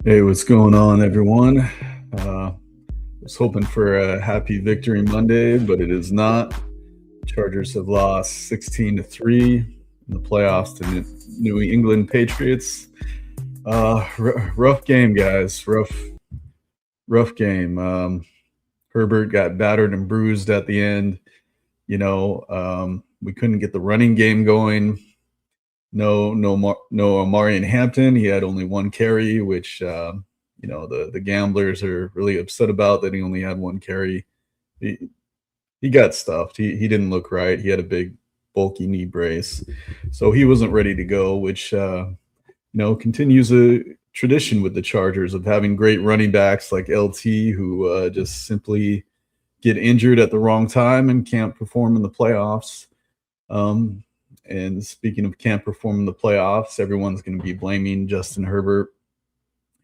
Hey, what's going on, everyone? Was hoping for a happy victory Monday, but it is not. Chargers have lost 16-3 in the playoffs to New England Patriots. Rough game, guys. Rough game. Herbert got battered and bruised at the end. We couldn't get the running game going. No Amari Hampton. He had only one carry, which the gamblers are really upset about that he only had one carry. He got stuffed. He didn't look right. He had a big bulky knee brace, so he wasn't ready to go. Which continues a tradition with the Chargers of having great running backs like LT who just simply get injured at the wrong time and can't perform in the playoffs. And speaking of can't perform in the playoffs, everyone's going to be blaming Justin Herbert.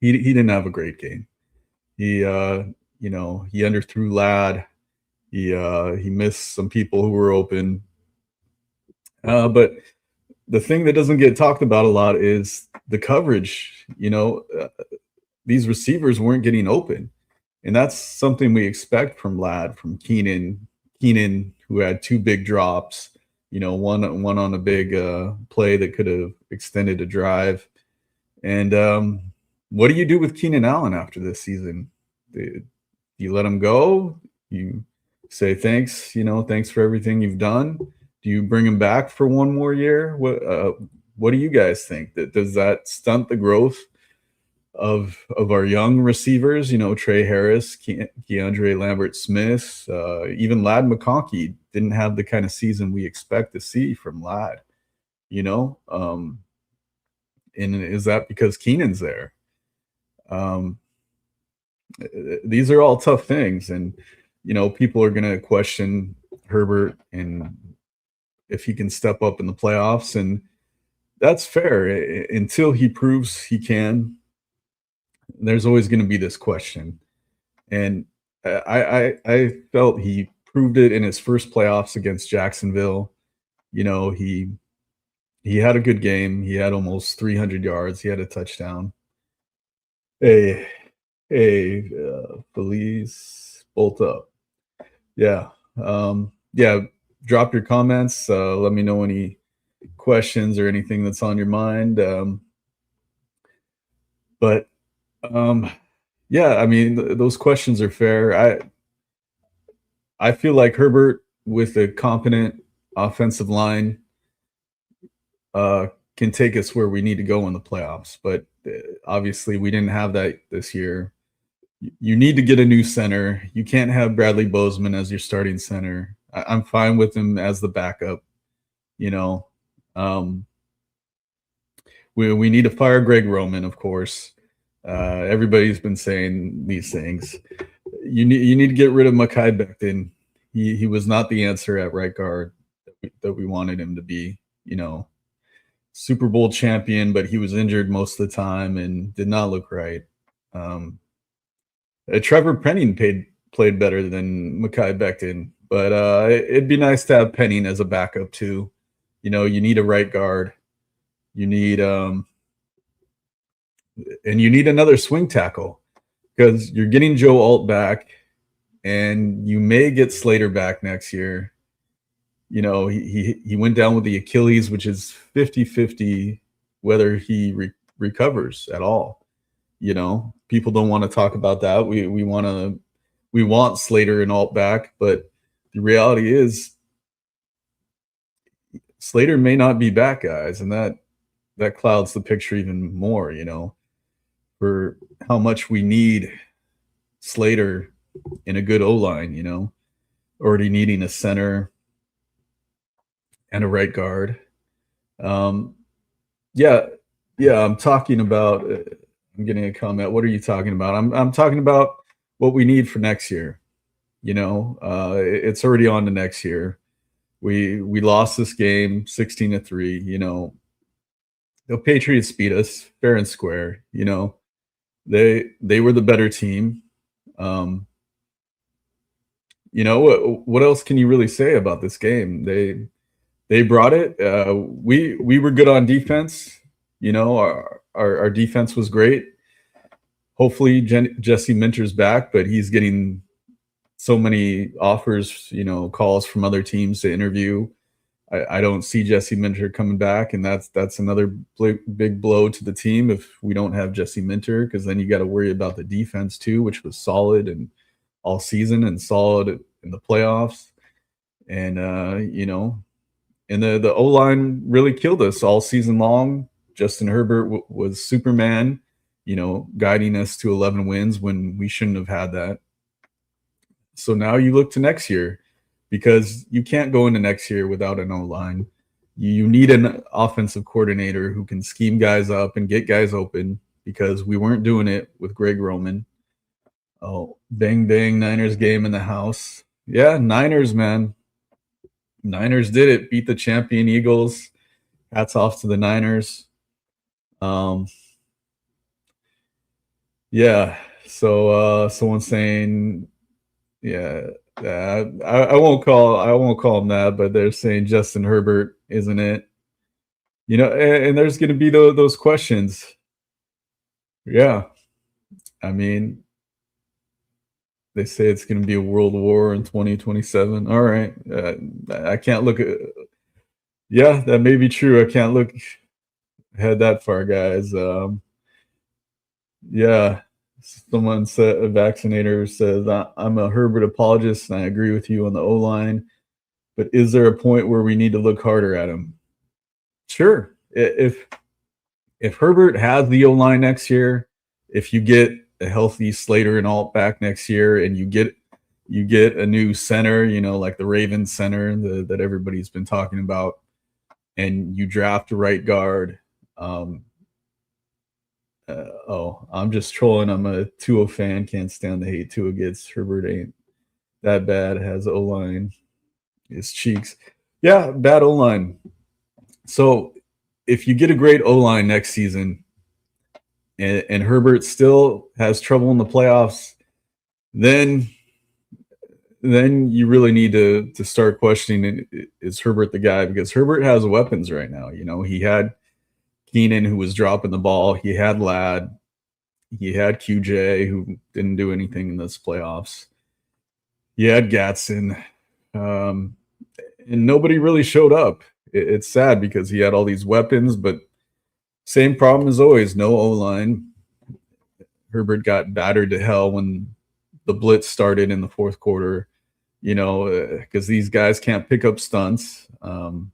He didn't have a great game. He underthrew Ladd. He missed some people who were open. But the thing that doesn't get talked about a lot is the coverage. These receivers weren't getting open, and that's something we expect from Ladd, from Keenan, who had two big drops. One on a big play that could have extended a drive. And what do you do with Keenan Allen after this season? Do you let him go? You say thanks, thanks for everything you've done. Do you bring him back for one more year? What do you guys think? Does that stunt the growth of our young receivers? Trey Harris, Keandre Lambert-Smith, even Ladd McConkey didn't have the kind of season we expect to see from Ladd. And is that because Keenan's there? These are all tough things, and people are going to question Herbert and if he can step up in the playoffs, and that's fair until he proves he can. There's always going to be this question, and I felt he proved it in his first playoffs against Jacksonville. He had a good game. He had almost 300 yards. He had a touchdown. Hey, Felice, bolt up. Yeah. Drop your comments. Let me know any questions or anything that's on your mind. Those questions are fair. I feel like Herbert, with a competent offensive line, can take us where we need to go in the playoffs. But obviously, we didn't have that this year. You need to get a new center. You can't have Bradley Bozeman as your starting center. I'm fine with him as the backup. We need to fire Greg Roman, of course. Everybody's been saying these things. You need to get rid of Mekhi Becton. He was not the answer at right guard that we wanted him to be. Super Bowl champion, but he was injured most of the time and did not look right. Trevor Penning played better than Mekhi Becton, but it'd be nice to have Penning as a backup too. You need a right guard. You need another swing tackle, because you're getting Joe Alt back, and you may get Slater back next year. He went down with the Achilles, which is 50-50 whether he recovers at all. People don't want to talk about that. We want Slater and Alt back, but the reality is Slater may not be back, guys, and that clouds the picture even more, for how much we need Slater in a good O-line, already needing a center and a right guard. I'm talking about I'm getting a comment. What are you talking about? I'm talking about what we need for next year. It's already on to next year. We lost this game 16-3. The Patriots beat us fair and square. They were the better team. What else can you really say about this game? They brought it. We were good on defense. Our defense was great. Hopefully Jesse Minter's back, but he's getting so many offers, calls from other teams to interview. I don't see Jesse Minter coming back, and that's another big blow to the team if we don't have Jesse Minter, because then you got to worry about the defense too, which was solid and all season and solid in the playoffs. And and the O line really killed us all season long. Justin Herbert was Superman, guiding us to 11 wins when we shouldn't have had that. So now you look to next year, because you can't go into next year without an O line. You need an offensive coordinator who can scheme guys up and get guys open, because we weren't doing it with Greg Roman. Oh, bang, bang, Niners game in the house. Yeah, Niners, man. Niners did it, beat the champion Eagles. Hats off to the Niners. Yeah, so someone's saying, yeah, I won't call him that, but they're saying Justin Herbert, isn't it? And there's going to be those questions. Yeah, I mean, they say it's going to be a world war in 2027. All right, I can't look at. Yeah, that may be true. I can't look ahead that far, guys. Yeah, someone said, a vaccinator says, I'm a Herbert apologist, and I agree with you on the O line. But is there a point where we need to look harder at him? Sure. If Herbert has the O line next year, if you get a healthy Slater and Alt back next year, and you get a new center, like the Ravens center that everybody's been talking about, and you draft a right guard. I'm just trolling. I'm a Tua fan. Can't stand the hate Tua gets. Herbert ain't that bad. Has O line. His cheeks. Yeah, bad O line. So if you get a great O line next season, and Herbert still has trouble in the playoffs, then you really need to start questioning, is Herbert the guy? Because Herbert has weapons right now. He had Keenan, who was dropping the ball. He had Ladd. He had QJ, who didn't do anything in this playoffs. He had Gatson. And nobody really showed up. It's sad because he had all these weapons, but same problem as always, no O-line. Herbert got battered to hell when the blitz started in the fourth quarter, because these guys can't pick up stunts. And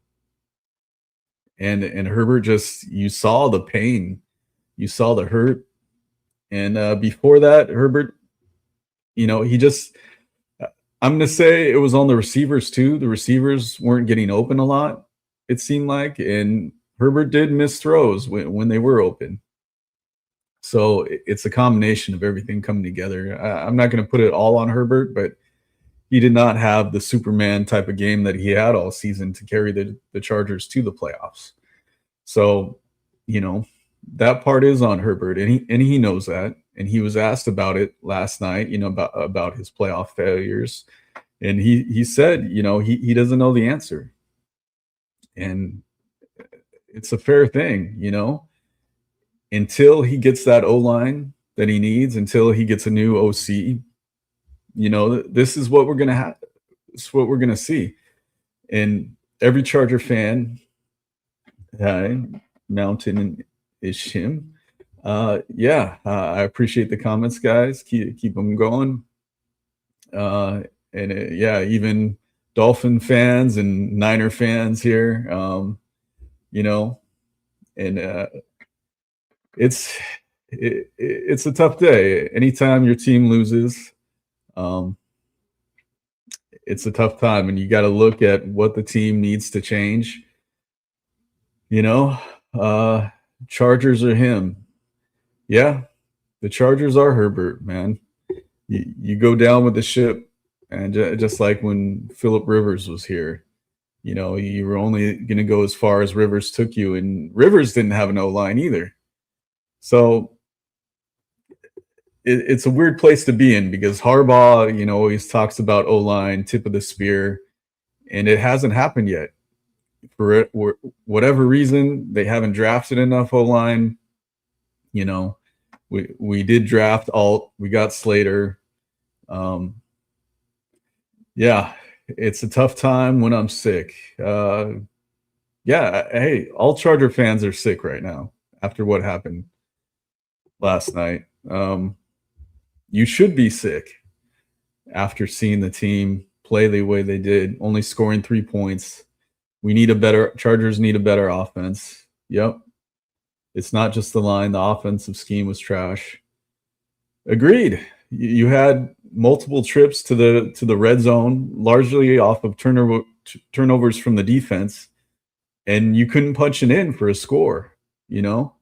Herbert you saw the pain, you saw the hurt. And before that, Herbert, I'm going to say it was on the receivers too. The receivers weren't getting open a lot, it seemed like, and Herbert did miss throws when they were open. So it's a combination of everything coming together. I'm not going to put it all on Herbert, but he did not have the Superman type of game that he had all season to carry the Chargers to the playoffs. So, that part is on Herbert, and he knows that. And he was asked about it last night, about his playoff failures. And he said, he doesn't know the answer. And it's a fair thing, until he gets that O-line that he needs, until he gets a new OC, this is what we're going to have. It's what we're going to see. And every Charger fan, Mountain Ishim, I appreciate the comments, guys. Keep them going. Even Dolphin fans and Niner fans here, it's a tough day. Anytime your team loses, it's a tough time, and you got to look at what the team needs to change. Chargers are him. Yeah, the Chargers are Herbert, man. You go down with the ship, and just like when Phillip Rivers was here, you were only going to go as far as Rivers took you, and Rivers didn't have an O-line either. So it's a weird place to be in, because Harbaugh, always talks about O-line, tip of the spear, and it hasn't happened yet. For whatever reason, they haven't drafted enough O-line. We did draft Alt. We got Slater. Um, yeah, it's a tough time when I'm sick. Yeah, hey, all Charger fans are sick right now after what happened last night. You should be sick after seeing the team play the way they did, only scoring 3 points. Chargers need a better offense. Yep. It's not just the line. The offensive scheme was trash. Agreed. You had multiple trips to the red zone, largely off of turnovers from the defense, and you couldn't punch it in for a score. You know,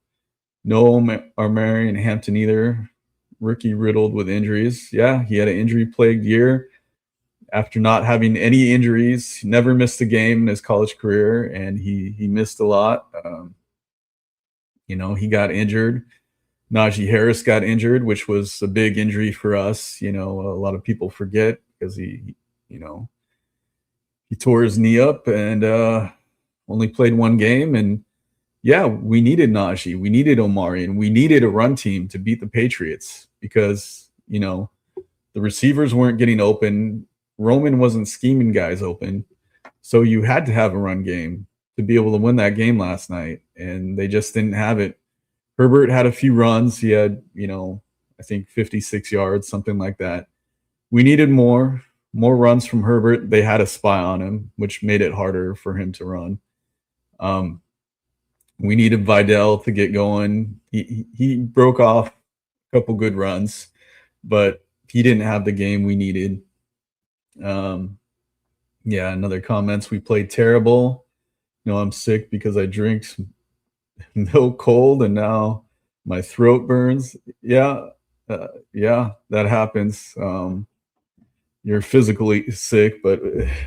no Armarian Hampton either. Rookie riddled with injuries. Yeah, he had an injury-plagued year after not having any injuries. He never missed a game in his college career, and he missed a lot. He got injured. Najee Harris got injured, which was a big injury for us. A lot of people forget because you know, he tore his knee up and only played one game. And yeah, we needed Najee, we needed Omari, and we needed a run team to beat the Patriots because the receivers weren't getting open. Roman wasn't scheming guys open, so you had to have a run game to be able to win that game last night, and they just didn't have it. Herbert had a few runs. He had, I think 56 yards, something like that. We needed more runs from Herbert. They had a spy on him, which made it harder for him to run. We needed Vidal to get going. He broke off a couple good runs, but he didn't have the game we needed. Yeah, another comments. We played terrible. I'm sick because I drink milk cold and now my throat burns. Yeah, yeah, that happens. You're physically sick, but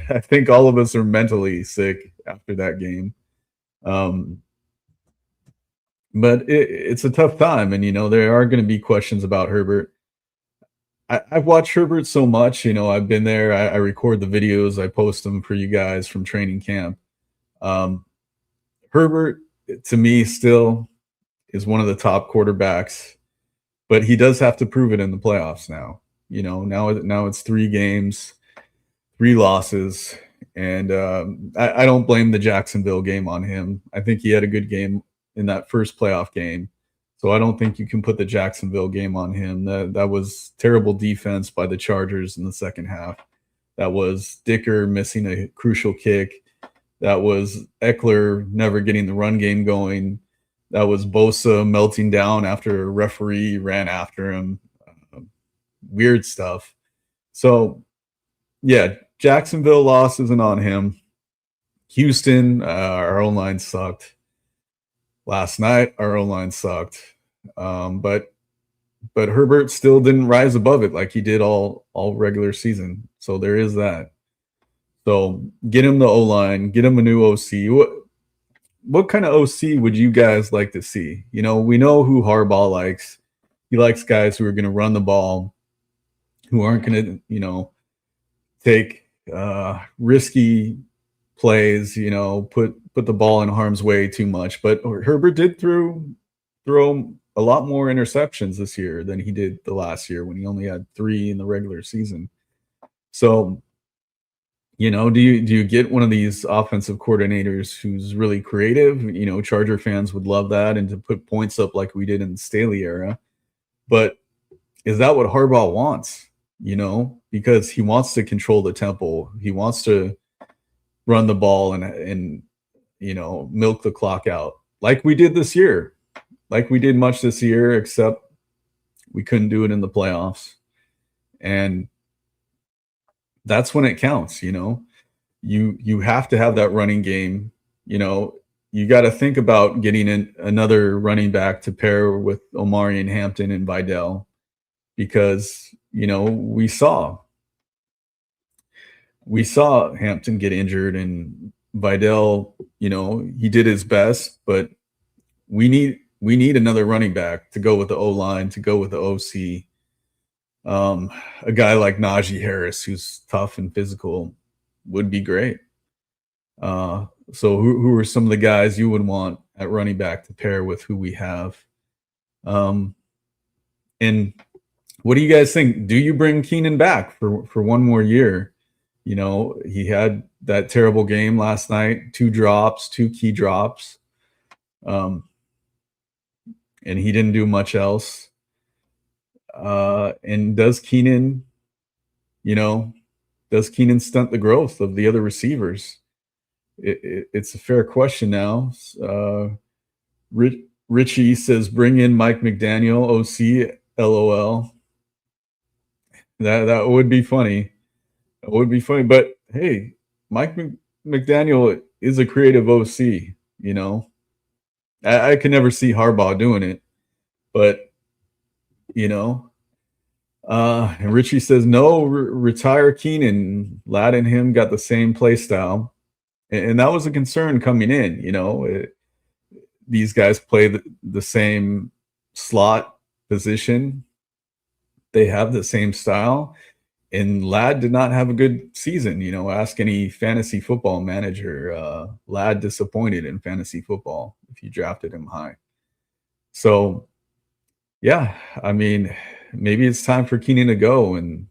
I think all of us are mentally sick after that game. But it's a tough time, and there are going to be questions about Herbert. I've watched Herbert so much. I've been there. I record the videos. I post them for you guys from training camp. Herbert, to me, still is one of the top quarterbacks, but he does have to prove it in the playoffs now. Now it's 3 games, 3 losses, and I don't blame the Jacksonville game on him. I think he had a good game in that first playoff game, so I don't think you can put the Jacksonville game on him. That was terrible defense by the Chargers in the second half. That was Dicker missing a crucial kick. That was Eckler never getting the run game going. That was Bosa melting down after a referee ran after him. Weird stuff. So, yeah, Jacksonville loss isn't on him. Houston, our O-line sucked. Last night, our O-line sucked. But Herbert still didn't rise above it like he did all regular season. So there is that. So get him the O-line, get him a new OC. What kind of OC would you guys like to see? We know who Harbaugh likes. He likes guys who are going to run the ball, who aren't going to, take risky plays, put the ball in harm's way too much. But Herbert did throw a lot more interceptions this year than he did the last year when he only had 3 in the regular season. So, do you get one of these offensive coordinators who's really creative? Charger fans would love that, and to put points up like we did in the Staley era. But is that what Harbaugh wants? Because he wants to control the tempo. He wants to run the ball and milk the clock out like we did this year, like we did much this year, except we couldn't do it in the playoffs. And that's when it counts. You have to have that running game. You got to think about getting another running back to pair with Omari and Hampton and Vidal, because we saw Hampton get injured and Vidal, he did his best, but we need another running back to go with the O-line, to go with the OC. A guy like Najee Harris, who's tough and physical, would be great. So who are some of the guys you would want at running back to pair with who we have? And what do you guys think? Do you bring Keenan back for one more year? You know, he had that terrible game last night, two drops, two key drops, um, and he didn't do much else. And you know, does Keenan stunt the growth of the other receivers? It's a fair question now. Richie says, "Bring in Mike McDaniel, OC, LOL." That would be funny. It would be funny, but hey, Mike McDaniel is a creative OC. You know, I could never see Harbaugh doing it, but you know. And Richie says, "No, retire Keenan. Ladd and him got the same play style," and that was a concern coming in. You know, these guys play the same slot position. They have the same style. And Ladd did not have a good season. You know, ask any fantasy football manager. Ladd disappointed in fantasy football if you drafted him high. So, yeah, I mean, maybe it's time for Keenan to go, and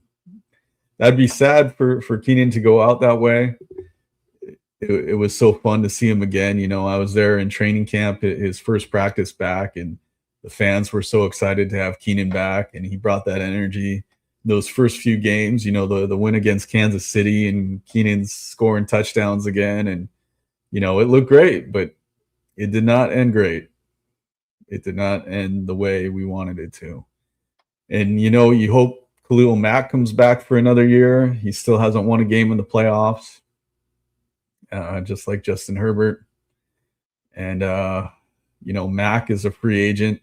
that'd be sad for Keenan to go out that way. It was so fun to see him again. You know, I was there in training camp, his first practice back, and the fans were so excited to have Keenan back, and he brought that energy. Those first few games, you know, the win against Kansas City and Keenan's scoring touchdowns again, and you know, it looked great, but it did not end great. It did not end the way we wanted it to. And you know, you hope Khalil Mack comes back for another year. He still hasn't won a game in the playoffs, just like Justin Herbert. And you know, Mack is a free agent.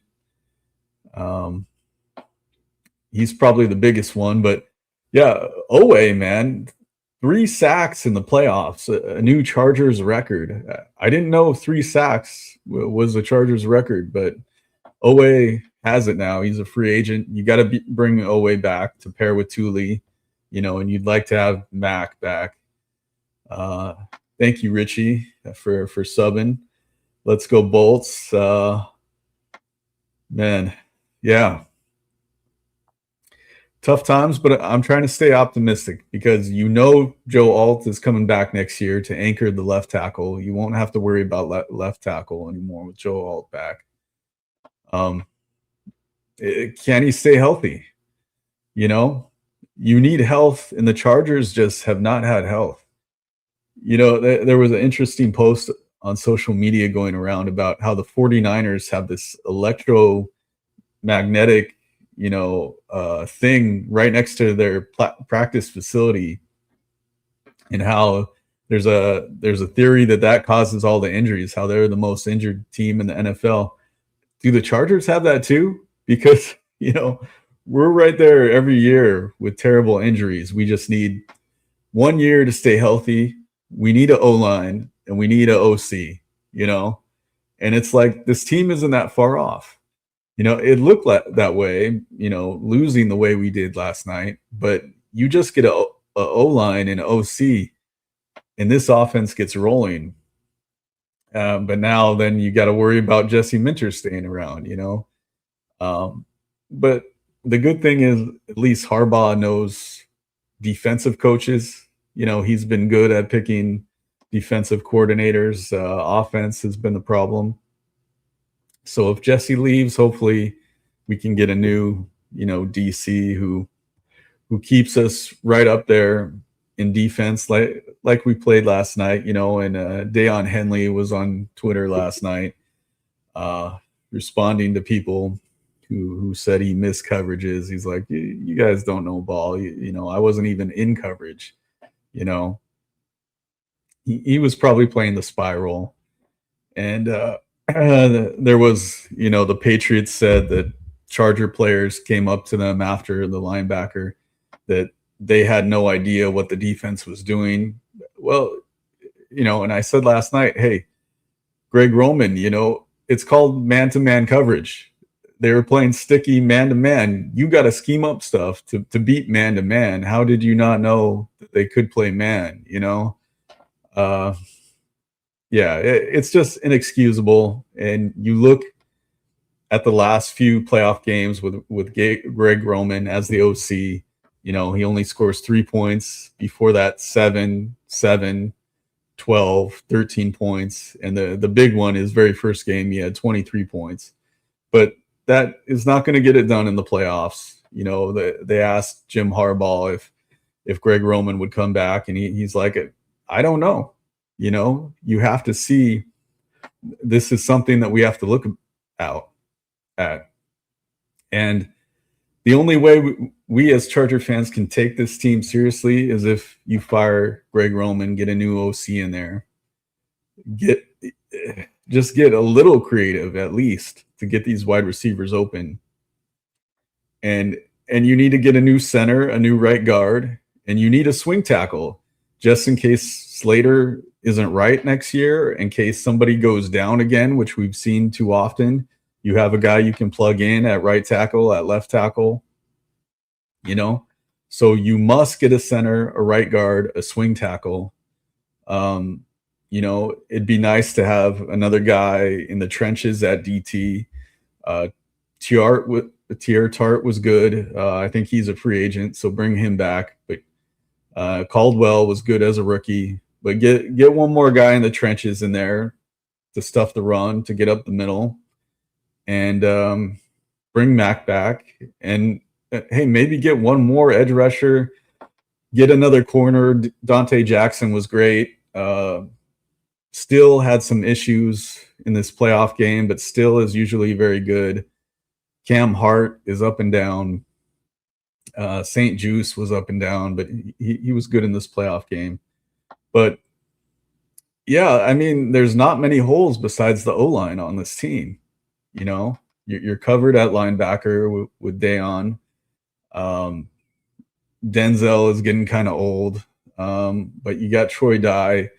He's probably the biggest one, but yeah, Owe, man, 3 sacks in the playoffs, a new Chargers record. I didn't know 3 sacks was the Chargers record, but Owe has it now. He's a free agent. You got to bring Owe back to pair with Thule, you know, and you'd like to have Mac back. Thank you, Richie, for subbing. Let's go Bolts. Man, yeah. Tough times, but I'm trying to stay optimistic because you know Joe Alt is coming back next year to anchor the left tackle. You won't have to worry about left tackle anymore with Joe Alt back. Can he stay healthy? You know, you need health, and the Chargers just have not had health. You know, there was an interesting post on social media going around about how the 49ers have this electromagnetic, you know, thing right next to their practice facility, and how there's a theory that causes all the injuries, how they're the most injured team in the NFL. Do the Chargers have that too? Because, you know, we're right there every year with terrible injuries. We just need 1 year to stay healthy. We need an O-line and we need an OC, you know, and it's like this team isn't that far off. You know, it looked that way, you know, losing the way we did last night, but you just get a O-line and an OC, and this offense gets rolling. But now then you got to worry about Jesse Minter staying around, you know. But the good thing is at least Harbaugh knows defensive coaches. You know, he's been good at picking defensive coordinators. Offense has been the problem. So if Jesse leaves, hopefully we can get a new, you know, DC who keeps us right up there in defense, like we played last night, you know. And Deion Henley was on Twitter last night, responding to people who said he missed coverages. He's like, you guys don't know ball. You know, I wasn't even in coverage. You know, he was probably playing the spiral, and there was, you know, the Patriots said that Charger players came up to them after the linebacker that they had no idea what the defense was doing. Well, you know, and I said last night, hey, Greg Roman, you know, it's called man-to-man coverage. They were playing sticky man-to-man. You got to scheme up stuff to beat man-to-man. How did you not know that they could play man, you know? Yeah, it's just inexcusable. And you look at the last few playoff games with Greg Roman as the OC. You know, he only scores 3 points. Before that, 7, 7, 12, 13 points. And the big one, his very first game, he had 23 points. But that is not going to get it done in the playoffs. You know, they asked Jim Harbaugh if Greg Roman would come back, and he's like, I don't know. You know, you have to see. This is something that we have to look out at. And the only way we as Charger fans can take this team seriously is if you fire Greg Roman, get a new OC in there, just get a little creative at least to get these wide receivers open. And you need to get a new center, a new right guard, and you need a swing tackle just in case Slater isn't right next year, in case somebody goes down again, which we've seen too often. You have a guy you can plug in at right tackle, at left tackle, you know? So you must get a center, a right guard, a swing tackle. You know, it'd be nice to have another guy in the trenches at DT. Tier Tart was good. I think he's a free agent, so bring him back. But Caldwell was good as a rookie. But get one more guy in the trenches in there to stuff the run, to get up the middle, and bring Mac back. And hey, maybe get one more edge rusher, get another corner. Dante Jackson was great. Still had some issues in this playoff game, but still is usually very good. Cam Hart is up and down. St. Juice was up and down, but he was good in this playoff game. But yeah, I mean, there's not many holes besides the O-line on this team. You know, you're covered at linebacker with Dayon. Denzel is getting kind of old, but you got Troy Dye.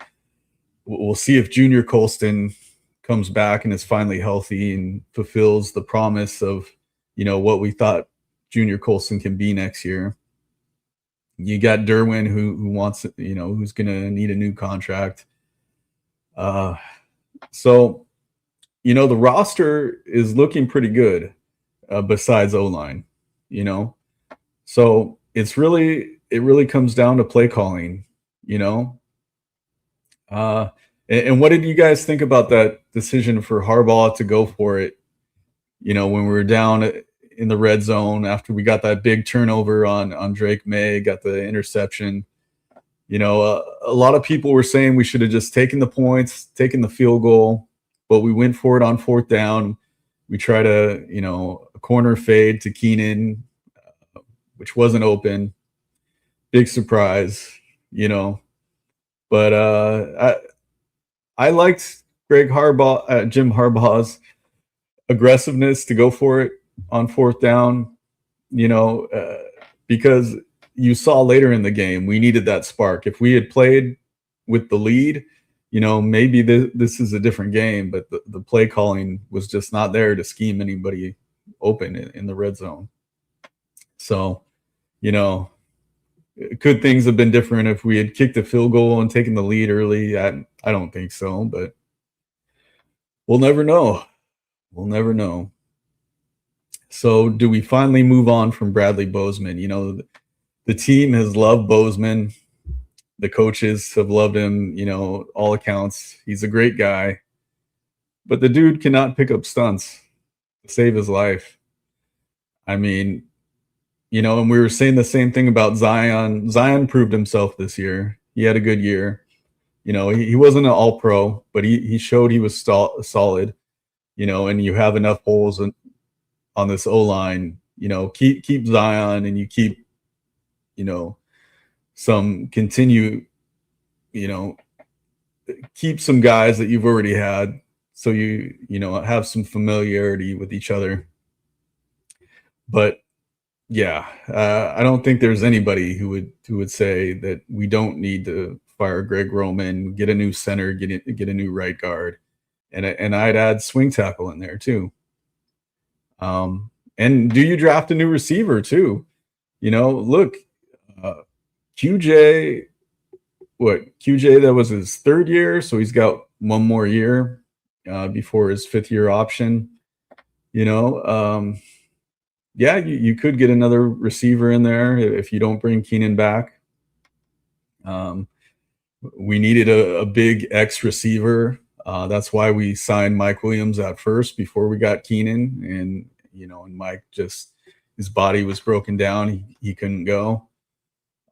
We'll see if Junior Colston comes back and is finally healthy and fulfills the promise of, you know, what we thought Junior Colston can be next year. You got Derwin who wants, you know, who's going to need a new contract. So, you know, the roster is looking pretty good besides O-line, you know. So it really comes down to play calling, you know. And what did you guys think about that decision for Harbaugh to go for it? You know, when we were down in the red zone after we got that big turnover on Drake May, got the interception. You know, a lot of people were saying we should have just taken the points, taken the field goal, but we went for it on fourth down. We tried a corner fade to Keenan, which wasn't open. Big surprise, you know. But I liked Jim Harbaugh's aggressiveness to go for it on fourth down, you know, because you saw later in the game we needed that spark. If we had played with the lead, you know, maybe this is a different game, but the play calling was just not there to scheme anybody open in the red zone. So, you know, could things have been different if we had kicked a field goal and taken the lead early? I don't think so, but we'll never know. We'll never know. So do we finally move on from Bradley Bozeman? You know, the team has loved Bozeman. The coaches have loved him, you know, all accounts. He's a great guy. But the dude cannot pick up stunts to save his life. I mean, you know, and we were saying the same thing about Zion. Zion proved himself this year. He had a good year. You know, he wasn't an all-pro, but he showed he was solid, you know, and you have enough holes on this O-line, you know, keep Zion and you keep, you know, keep some guys that you've already had. So you know, have some familiarity with each other. But yeah, I don't think there's anybody who would say that we don't need to fire Greg Roman, get a new center, get a new right guard, and I'd add swing tackle in there too. And do you draft a new receiver too? You know, look, QJ, that was his third year, so he's got one more year before his fifth year option. You know, yeah, you could get another receiver in there if you don't bring Keenan back. Um, we needed a big X receiver. That's why we signed Mike Williams at first before we got Keenan, and and Mike just his body was broken down. He couldn't go.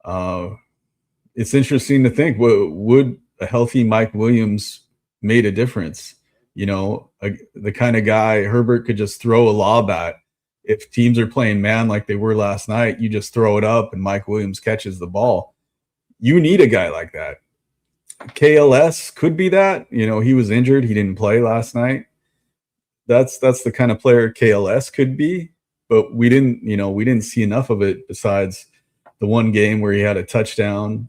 Uh, it's interesting to think would a healthy Mike Williams made a difference. The kind of guy Herbert could just throw a lob at. If teams are playing man like they were last night, you just throw it up and Mike Williams catches the ball. You need a guy like that. KLS could be that. He was injured. He didn't play last night. That's the kind of player KLS could be, but we didn't see enough of it besides the one game where he had a touchdown.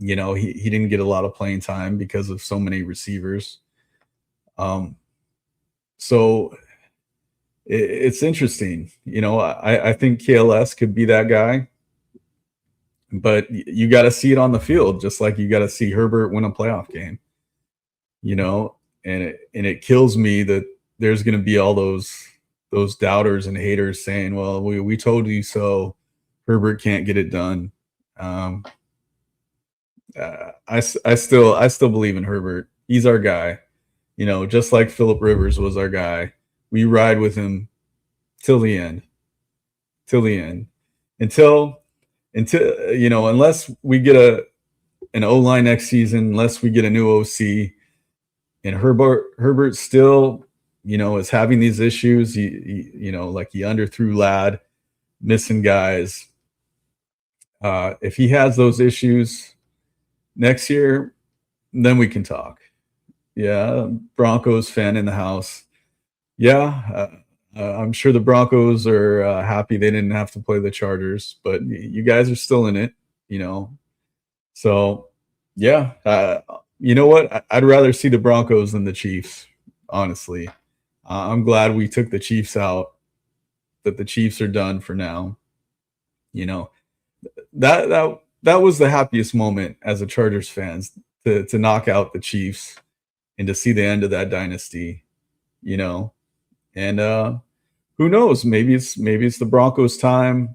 He didn't get a lot of playing time because of so many receivers. So it's interesting. I think KLS could be that guy, but you got to see it on the field, just like you got to see Herbert win a playoff game. And it kills me that there's going to be all those doubters and haters saying, "Well, we told you so. Herbert can't get it done." I still believe in Herbert. He's our guy. Just like Phillip Rivers was our guy. We ride with him till the end. Till the end. Until unless we get an O line next season, unless we get a new OC, and Herbert still is having these issues. Like he underthrew Ladd, missing guys. If he has those issues next year, then we can talk. Yeah, Broncos fan in the house. Yeah, I'm sure the Broncos are happy they didn't have to play the Chargers, but you guys are still in it, So, yeah, you know what? I'd rather see the Broncos than the Chiefs, honestly. I'm glad we took the Chiefs out, that the Chiefs are done for now. That was the happiest moment as a Chargers fans to knock out the Chiefs and to see the end of that dynasty, And who knows? Maybe it's the Broncos' time.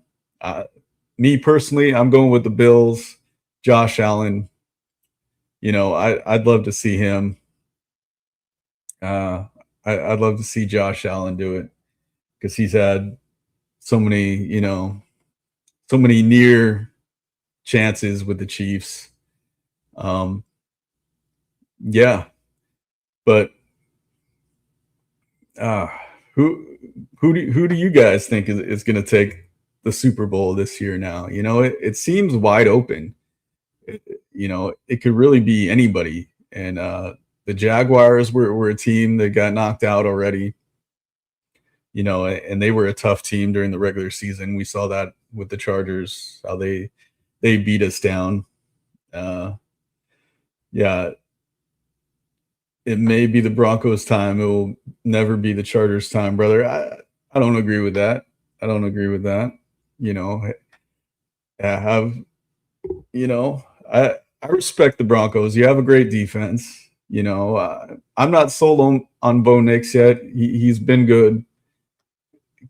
Me personally, I'm going with the Bills. Josh Allen. I'd love to see him. I'd love to see Josh Allen do it because he's had so many, so many near chances with the Chiefs. Yeah, but who do you guys think is going to take the Super Bowl this year? Now, it seems wide open. It could really be anybody, and the Jaguars were a team that got knocked out already. And they were a tough team during the regular season. We saw that with the Chargers, how they beat us down. Yeah, it may be the Broncos' time. It will never be the Chargers' time, brother. I don't agree with that. I don't agree with that. Have I respect the Broncos. You have a great defense. I'm not sold on Bo Nix yet. He's been good.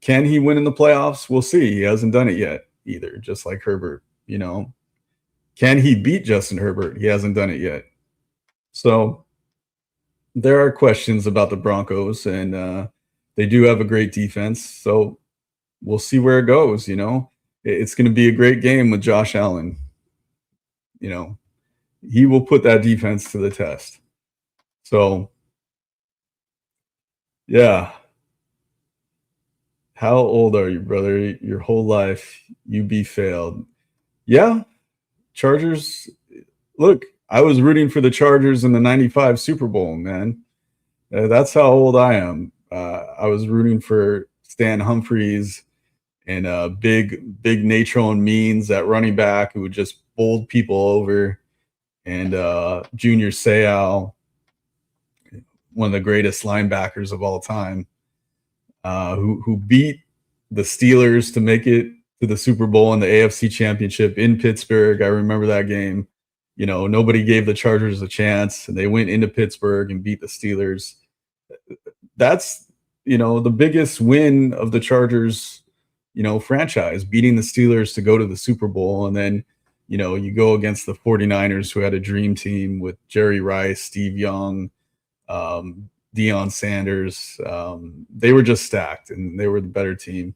Can he win in the playoffs? We'll see. He hasn't done it yet either, just like Herbert. Can he beat Justin Herbert? He hasn't done it yet. So there are questions about the Broncos, and they do have a great defense. So we'll see where it goes. It's going to be a great game with Josh Allen. He will put that defense to the test. So, yeah. How old are you, brother? Your whole life, you be failed. Yeah. Chargers. Look, I was rooting for the Chargers in the 95 Super Bowl, man. That's how old I am. I was rooting for Stan Humphries and big Natron Means, that running back who would just bowled people over, and Junior Seau, one of the greatest linebackers of all time, who beat the Steelers to make it to the Super Bowl and the AFC Championship in Pittsburgh. I remember that game. Nobody gave the Chargers a chance, and they went into Pittsburgh and beat the Steelers. That's the biggest win of the Chargers, franchise, beating the Steelers to go to the Super Bowl. And then, you go against the 49ers, who had a dream team with Jerry Rice, Steve Young, Deion Sanders. They were just stacked, and they were the better team.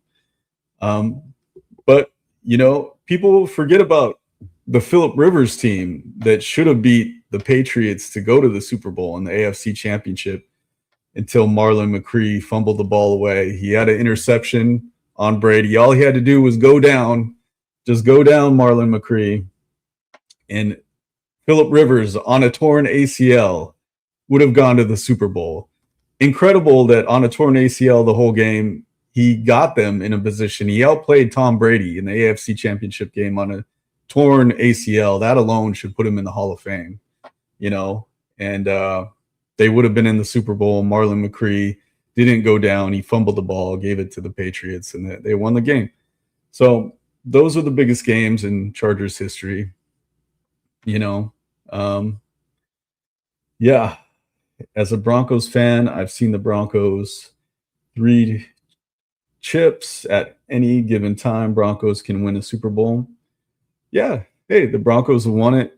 But, people forget about the Phillip Rivers team that should have beat the Patriots to go to the Super Bowl and the AFC Championship until Marlon McCree fumbled the ball away. He had an interception on Brady. All he had to do was go down, just go down, Marlon McCree. And Phillip Rivers, on a torn ACL, would have gone to the Super Bowl. Incredible that on a torn ACL the whole game, he got them in a position. He outplayed Tom Brady in the AFC Championship game on a torn ACL. That alone should put him in the Hall of Fame, and they would have been in the Super Bowl. Marlon McCree didn't go down. He fumbled the ball, gave it to the Patriots, and they won the game. So those are the biggest games in Chargers history. Yeah, as a Broncos fan, I've seen the Broncos 3 chips at any given time. Broncos can win a Super Bowl. Yeah, hey, the Broncos won it.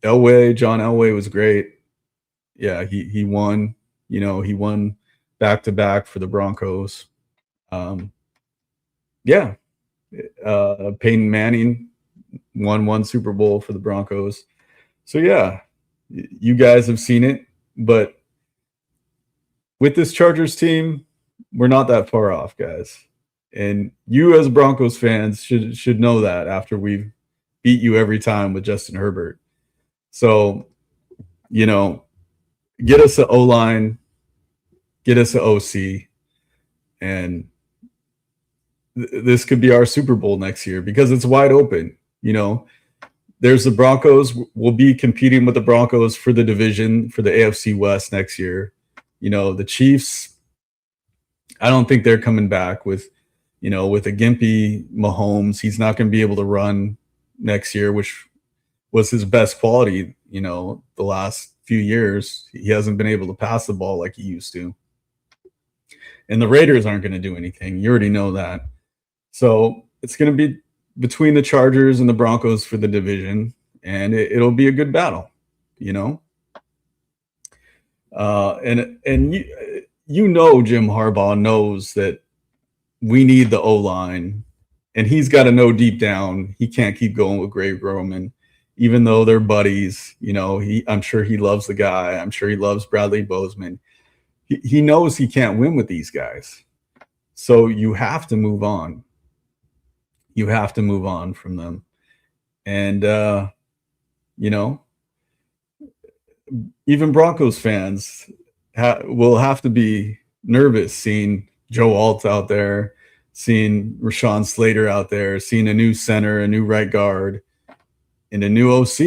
John Elway was great. Yeah, he won. He won back-to-back for the Broncos. Yeah, Peyton Manning won 1 Super Bowl for the Broncos. So yeah, you guys have seen it, but with this Chargers team, we're not that far off, guys. And you as Broncos fans should know that after we've beat you every time with Justin Herbert. So, get us an O-line, get us an OC, and this could be our Super Bowl next year because it's wide open. There's the Broncos. We'll be competing with the Broncos for the division for the AFC West next year. The Chiefs, I don't think they're coming back with a gimpy Mahomes. He's not going to be able to run next year, which was his best quality, the last few years. He hasn't been able to pass the ball like he used to. And the Raiders aren't going to do anything. You already know that. So it's going to be between the Chargers and the Broncos for the division, and it'll be a good battle, And Jim Harbaugh knows that we need the O-line, and he's got to know deep down he can't keep going with Greg Roman, even though they're buddies. I'm sure he loves the guy. I'm sure he loves Bradley Bozeman. He knows he can't win with these guys. So you have to move on. You have to move on from them. And, even Broncos fans will have to be nervous seeing Joe Alt out there, seeing Rashawn Slater out there, seeing a new center, a new right guard, and a new OC.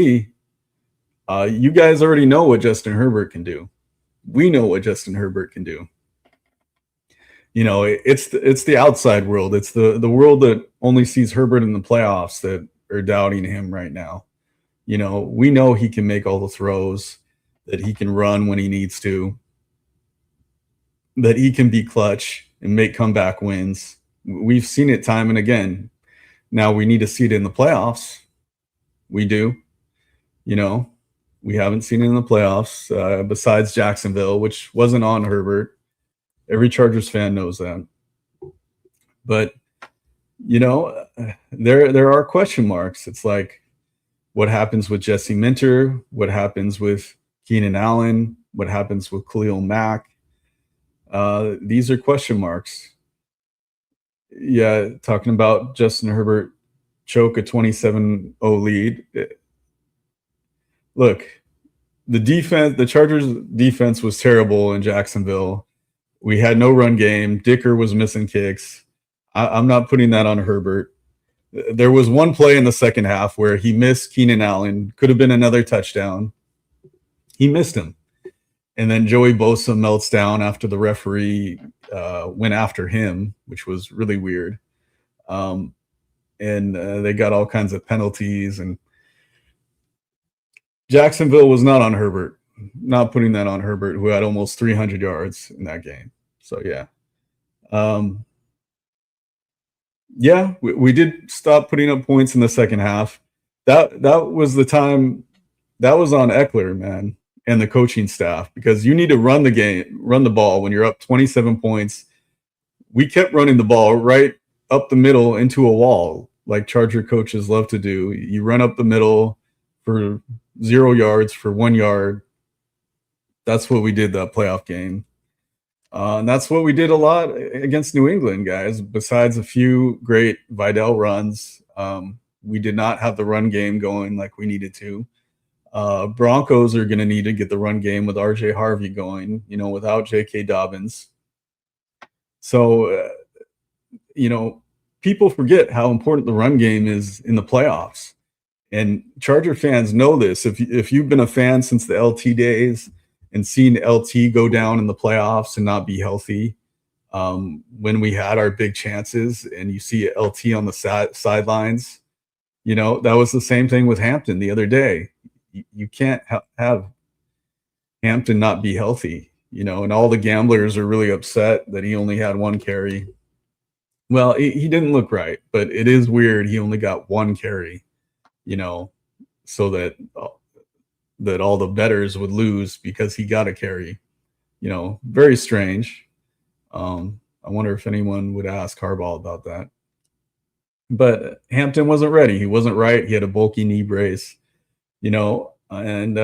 You guys already know what Justin Herbert can do. We know what Justin Herbert can do. It's the outside world. It's the world that only sees Herbert in the playoffs that are doubting him right now. We know he can make all the throws, that he can run when he needs to, that he can be clutch and make comeback wins. We've seen it time and again. Now we need to see it in the playoffs. We do. We haven't seen it in the playoffs besides Jacksonville, which wasn't on Herbert. Every Chargers fan knows that. But, there are question marks. It's like, what happens with Jesse Minter? What happens with Keenan Allen? What happens with Khalil Mack? These are question marks. Yeah, talking about Justin Herbert choke a 27-0 lead. Look, the Chargers defense was terrible in Jacksonville. We had no run game. Dicker was missing kicks. I'm not putting that on Herbert. There was one play in the second half where he missed Keenan Allen. Could have been another touchdown. He missed him. And then Joey Bosa melts down after the referee went after him, which was really weird. And they got all kinds of penalties. And Jacksonville was not on Herbert. Not putting that on Herbert, who had almost 300 yards in that game. So, yeah. Um, yeah, we did stop putting up points in the second half. That was the time that was on Eckler, man, and the coaching staff because you need to run the ball when you're up 27 points. We kept running the ball right up the middle into a wall, like Charger coaches love to do. You run up the middle for 0 yards for 1 yard. That's what we did that playoff game. And that's what we did a lot against New England, guys. Besides a few great Vidal runs, we did not have the run game going like we needed to. Broncos are going to need to get the run game with RJ Harvey going, without J.K. Dobbins. So, people forget how important the run game is in the playoffs. And Charger fans know this. If you've been a fan since the LT days and seen LT go down in the playoffs and not be healthy, when we had our big chances, and you see LT on the sidelines, that was the same thing with Hampton the other day. You can't have Hampton not be healthy, and all the gamblers are really upset that he only had one carry. Well, he didn't look right, but it is weird he only got one carry, so that all the bettors would lose because he got a carry. Very strange. I wonder if anyone would ask Harbaugh about that. But Hampton wasn't ready. He wasn't right. He had a bulky knee brace, and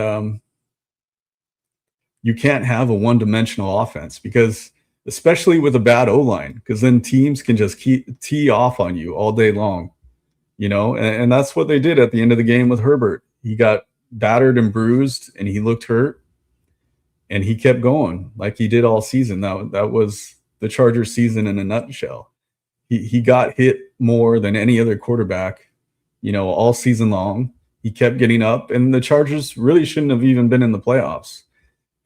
you can't have a one-dimensional offense because, especially with a bad O-line, because then teams can just tee off on you all day long, and that's what they did at the end of the game with Herbert. He got battered and bruised, and he looked hurt, and he kept going like he did all season. That was the Chargers season in a nutshell. He got hit more than any other quarterback, all season long. He kept getting up, and the Chargers really shouldn't have even been in the playoffs.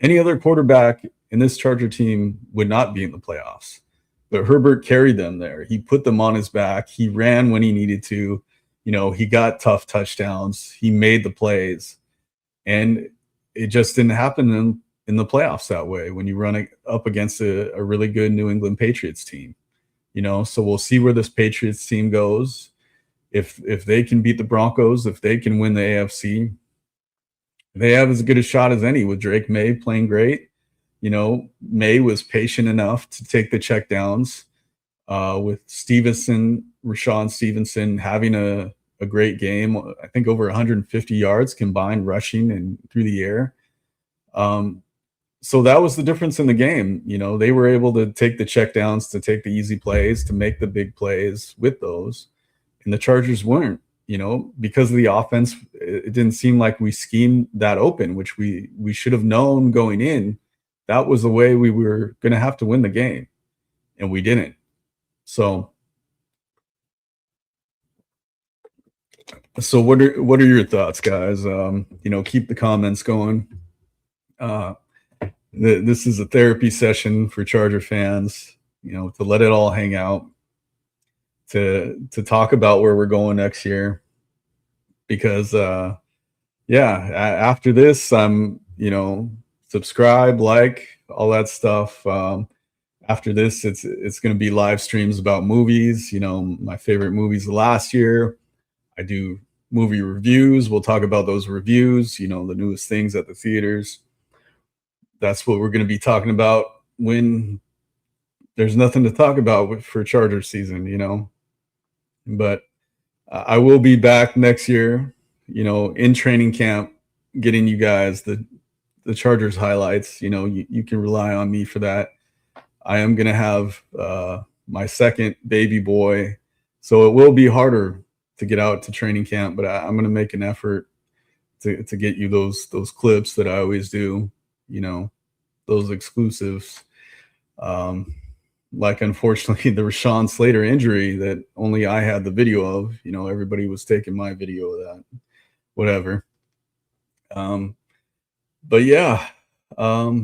Any other quarterback in this Charger team would not be in the playoffs. But Herbert carried them there. He put them on his back. He ran when he needed to. He got tough touchdowns. He made the plays. And it just didn't happen in the playoffs that way when you run up against a really good New England Patriots team. So we'll see where this Patriots team goes. If they can beat the Broncos, if they can win the AFC, they have as good a shot as any with Drake May playing great. May was patient enough to take the checkdowns with Rashawn Stevenson having a great game. I think over 150 yards combined rushing and through the air. So that was the difference in the game. They were able to take the checkdowns, to take the easy plays, to make the big plays with those. And the Chargers weren't, because of the offense. It didn't seem like we schemed that open, which we should have known going in. That was the way we were going to have to win the game, and we didn't. So what are your thoughts, guys? Keep the comments going. This is a therapy session for Charger fans, to let it all hang out, to talk about where we're going next year. Because, after this, I'm, subscribe, like, all that stuff. After this, it's going to be live streams about movies, my favorite movies of last year. I do movie reviews. We'll talk about those reviews, the newest things at the theaters. That's what we're going to be talking about when there's nothing to talk about for Charger season, But I will be back next year, in training camp, getting you guys the Chargers highlights. You can rely on me for that. I am going to have my second baby boy, so it will be harder to get out to training camp, but I'm going to make an effort to get you those clips that I always do, those exclusives. Like, unfortunately, the Rashawn Slater injury that only I had the video of. Everybody was taking my video of that. Whatever. But yeah, I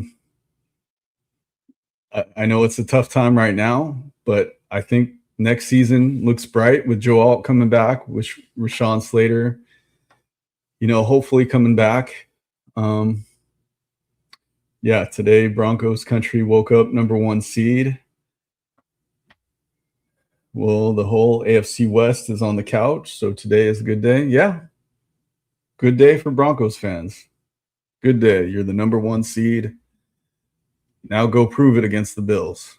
know it's a tough time right now, but I think next season looks bright with Joe Alt coming back, with Rashawn Slater, hopefully coming back. Today Broncos country woke up number 1 seed. Well, the whole AFC West is on the couch, so today is a good day. Yeah, good day for Broncos fans. Good day. You're the number one seed. Now go prove it against the Bills.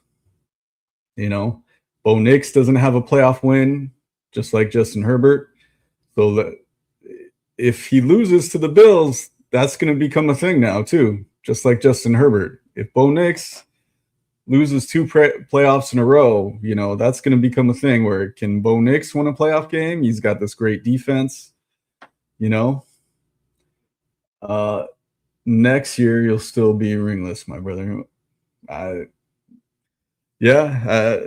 You know, Bo Nix doesn't have a playoff win, just like Justin Herbert. So if he loses to the Bills, that's going to become a thing now too, just like Justin Herbert. If Bo Nix loses two playoffs in a row, that's going to become a thing where can Bo Nix win a playoff game? He's got this great defense, you know. Next year you'll still be ringless, my brother. I yeah,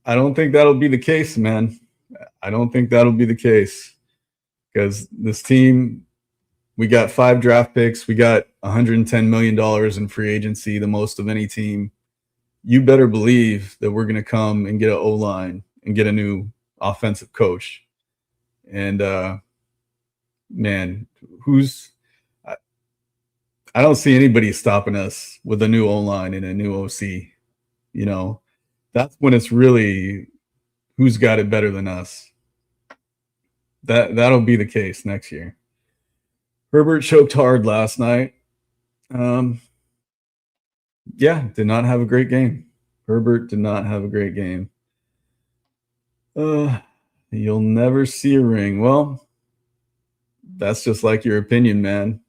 I don't think that'll be the case, man. I don't think that'll be the case because this team, we got 5 draft picks, we got $110 million in free agency, the most of any team. You better believe that we're going to come and get an O-line and get a new offensive coach. And man, I don't see anybody stopping us with a new O-line and a new OC. That's when it's really who's got it better than us. That'll be the case next year. Herbert choked hard last night. Yeah, did not have a great game. Herbert did not have a great game. You'll never see a ring. Well, that's just like your opinion, man.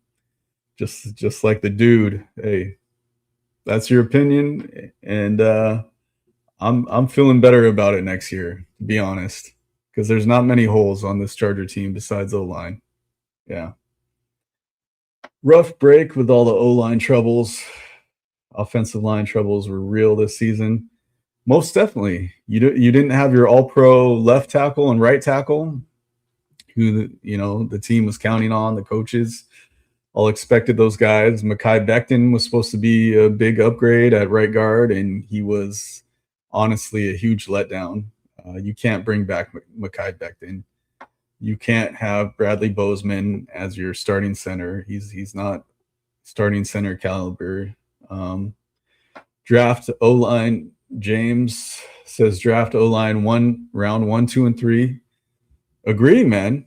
Just like the dude. Hey, that's your opinion, and I'm feeling better about it next year, to be honest, because there's not many holes on this Charger team besides O-line. Yeah. Rough break with all the O-line troubles. Offensive line troubles were real this season. Most definitely. You didn't have your all-pro left tackle and right tackle, who the team was counting on, the coaches all expected those guys. Mekhi Becton was supposed to be a big upgrade at right guard, and he was honestly a huge letdown. You can't bring back Mekhi Becton. You can't have Bradley Bozeman as your starting center. He's not starting center caliber. Draft O-line. James says draft O-line round 1, 2, and 3. Agree, man.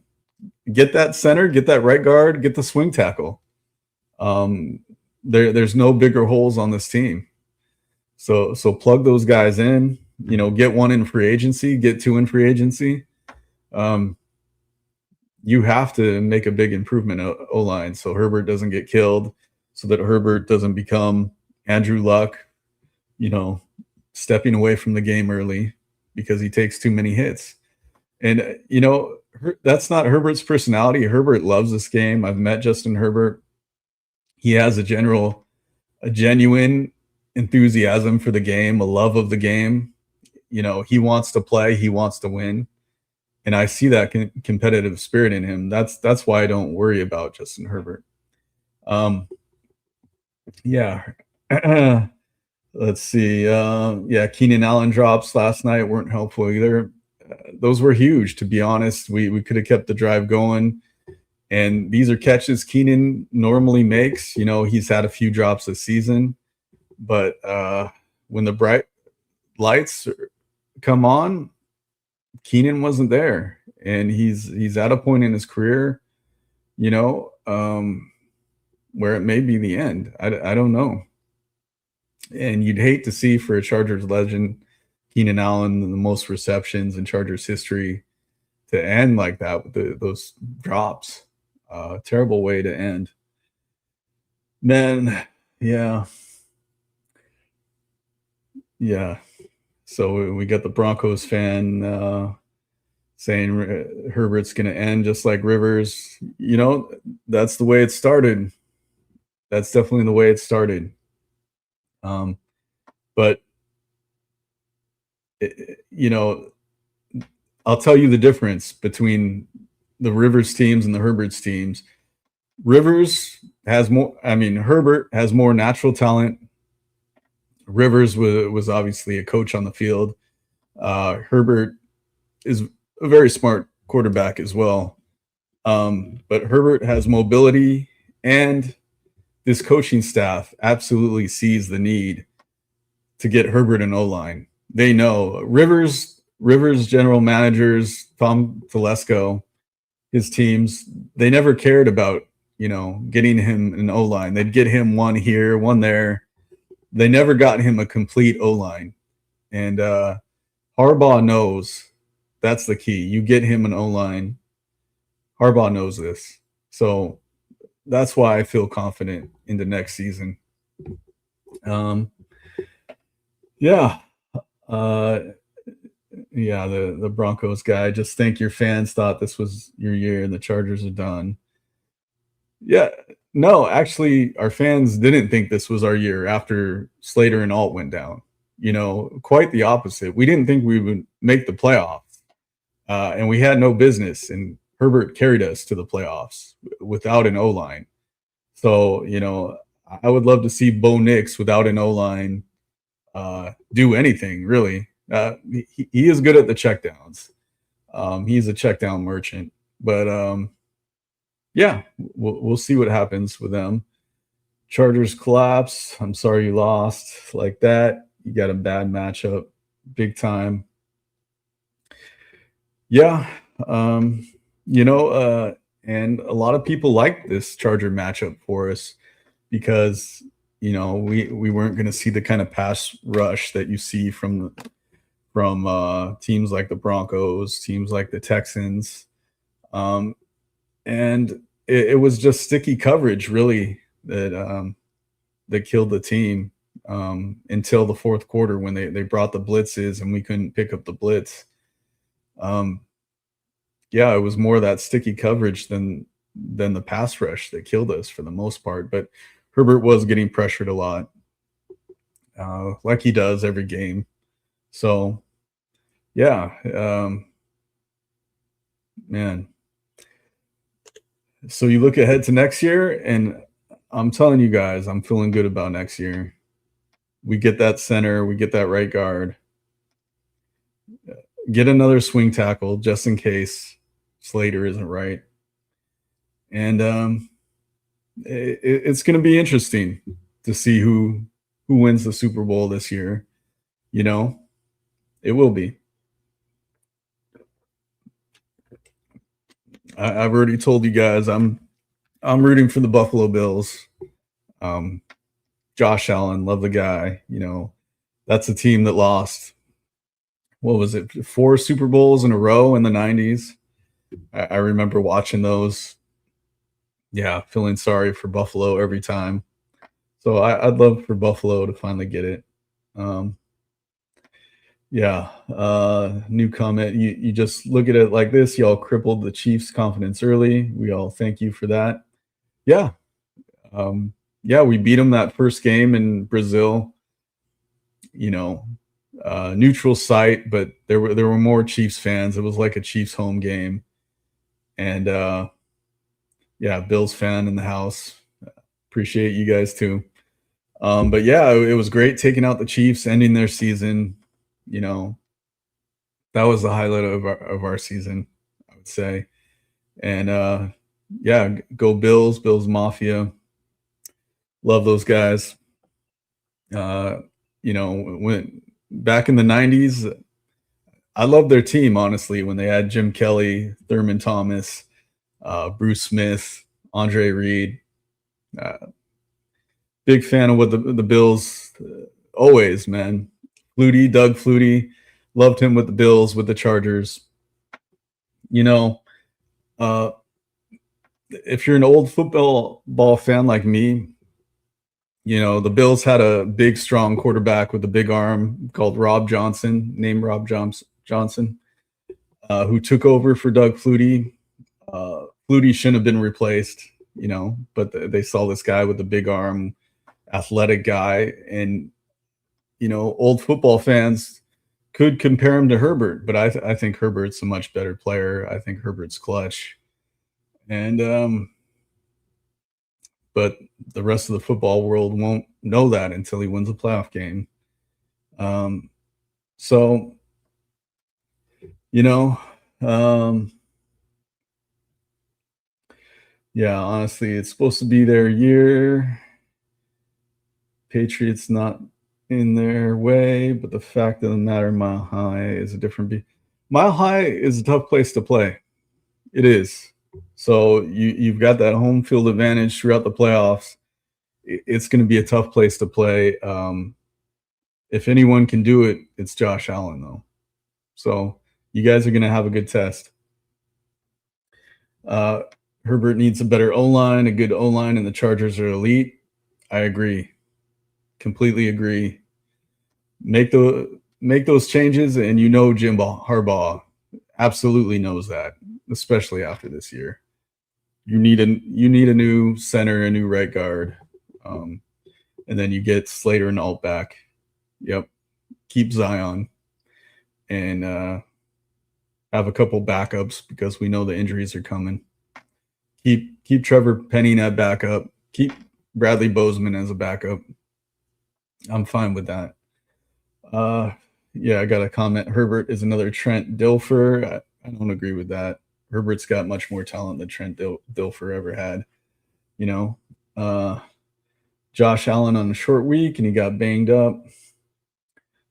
Get that center, get that right guard, get the swing tackle. There's no bigger holes on this team. So plug those guys in. Get one in free agency, get 2 in free agency. You have to make a big improvement O-line so Herbert doesn't get killed, so that Herbert doesn't become Andrew Luck, stepping away from the game early because he takes too many hits. And, that's not Herbert's personality. Herbert loves this game. I've met Justin Herbert. He has a genuine enthusiasm for the game, a love of the game. He wants to play. He wants to win. And I see that competitive spirit in him. That's why I don't worry about Justin Herbert. Yeah. Let's see. Keenan Allen drops last night weren't helpful either. Those were huge, to be honest. We could have kept the drive going. And these are catches Keenan normally makes. He's had a few drops this season. But when the bright lights come on, Keenan wasn't there. And he's at a point in his career, where it may be the end. I don't know. And you'd hate to see, for a Chargers legend, Keenan Allen, the most receptions in Chargers history, to end like that with those drops. Terrible way to end. Man, yeah. So we got the Broncos fan saying Herbert's going to end just like Rivers. That's the way it started. That's definitely the way it started. But I'll tell you the difference between the Rivers teams and the Herbert's teams. Rivers has more. Herbert has more natural talent. Rivers was obviously a coach on the field. Herbert is a very smart quarterback as well. But Herbert has mobility, and this coaching staff absolutely sees the need to get Herbert an O-line. They know Rivers Rivers general managers, Tom Telesco, his teams, they never cared about, getting him an O line. They'd get him one here, one there. They never got him a complete O line. And Harbaugh knows that's the key. You get him an O line. Harbaugh knows this. So that's why I feel confident in the next season. Yeah. Uh, yeah, the Broncos guy. Just think your fans thought this was your year and the Chargers are done. Yeah, no, actually, our fans didn't think this was our year after Slater and Alt went down. Quite the opposite. We didn't think we would make the playoffs, and we had no business. And Herbert carried us to the playoffs without an O line. So, I would love to see Bo Nix without an O line do anything really. He is good at the checkdowns. He's a checkdown merchant, but yeah, we'll see what happens with them. Chargers collapse. I'm sorry you lost like that. You got a bad matchup, big time. Yeah, and a lot of people like this Charger matchup for us because we weren't going to see the kind of pass rush that you see from teams like the Broncos, teams like the Texans. And it was just sticky coverage, really, that killed the team until the fourth quarter when they brought the blitzes and we couldn't pick up the blitz. Yeah, it was more of that sticky coverage than the pass rush that killed us for the most part. But Herbert was getting pressured a lot, like he does every game. So, yeah, man. So you look ahead to next year, and I'm telling you guys, I'm feeling good about next year. We get that center, we get that right guard, get another swing tackle just in case Slater isn't right. And it's going to be interesting to see who wins the Super Bowl this year. It will be. I've already told you guys I'm rooting for the Buffalo Bills. Josh Allen, love the guy. That's a team that lost. What was it? 4 Super Bowls in a row in the 90s. I remember watching those. Yeah, feeling sorry for Buffalo every time. So I'd love for Buffalo to finally get it. Yeah. New comment. You just look at it like this. Y'all crippled the Chiefs' confidence early. We all thank you for that. Yeah. Yeah, we beat them that first game in Brazil. Neutral site, but there were more Chiefs fans. It was like a Chiefs home game. And yeah, Bills fan in the house. Appreciate you guys too. But yeah, it was great taking out the Chiefs, ending their season. That was the highlight of our season, I would say. And yeah, go Bills Mafia. Love those guys. When back in the 90s, I loved their team, honestly, when they had Jim Kelly, Thurman Thomas, Bruce Smith, Andre Reed. Big fan of what the Bills always, man. Doug Flutie, loved him with the Bills, with the Chargers. If you're an old football fan like me, the Bills had a big, strong quarterback with a big arm called Rob Johnson, named Rob Johnson, who took over for Doug Flutie. Flutie shouldn't have been replaced, but they saw this guy with a big arm, athletic guy. And, old football fans could compare him to Herbert, but I think Herbert's a much better player. I think Herbert's clutch. And but the rest of the football world won't know that until he wins a playoff game. So, yeah, honestly, it's supposed to be their year. Patriots not in their way, but the fact of the matter, Mile High is a different Mile High is a tough place to play. It is. So you've got that home field advantage throughout the playoffs. It's going to be a tough place to play. If anyone can do it, it's Josh Allen, though. So you guys are going to have a good test. Herbert needs a better O line, a good O line, and the Chargers are elite. I agree. Completely agree. Make those changes, and Jim Harbaugh absolutely knows that, especially after this year. You need a new center, a new right guard, and then you get Slater and Alt back. Yep, keep Zion, and have a couple backups because we know the injuries are coming. Keep Trevor Penning at backup. Keep Bradley Bozeman as a backup. I'm fine with that. Yeah, I got a comment. Herbert is another Trent Dilfer. I don't agree with that. Herbert's got much more talent than Trent Dilfer ever had. Josh Allen on a short week, and he got banged up.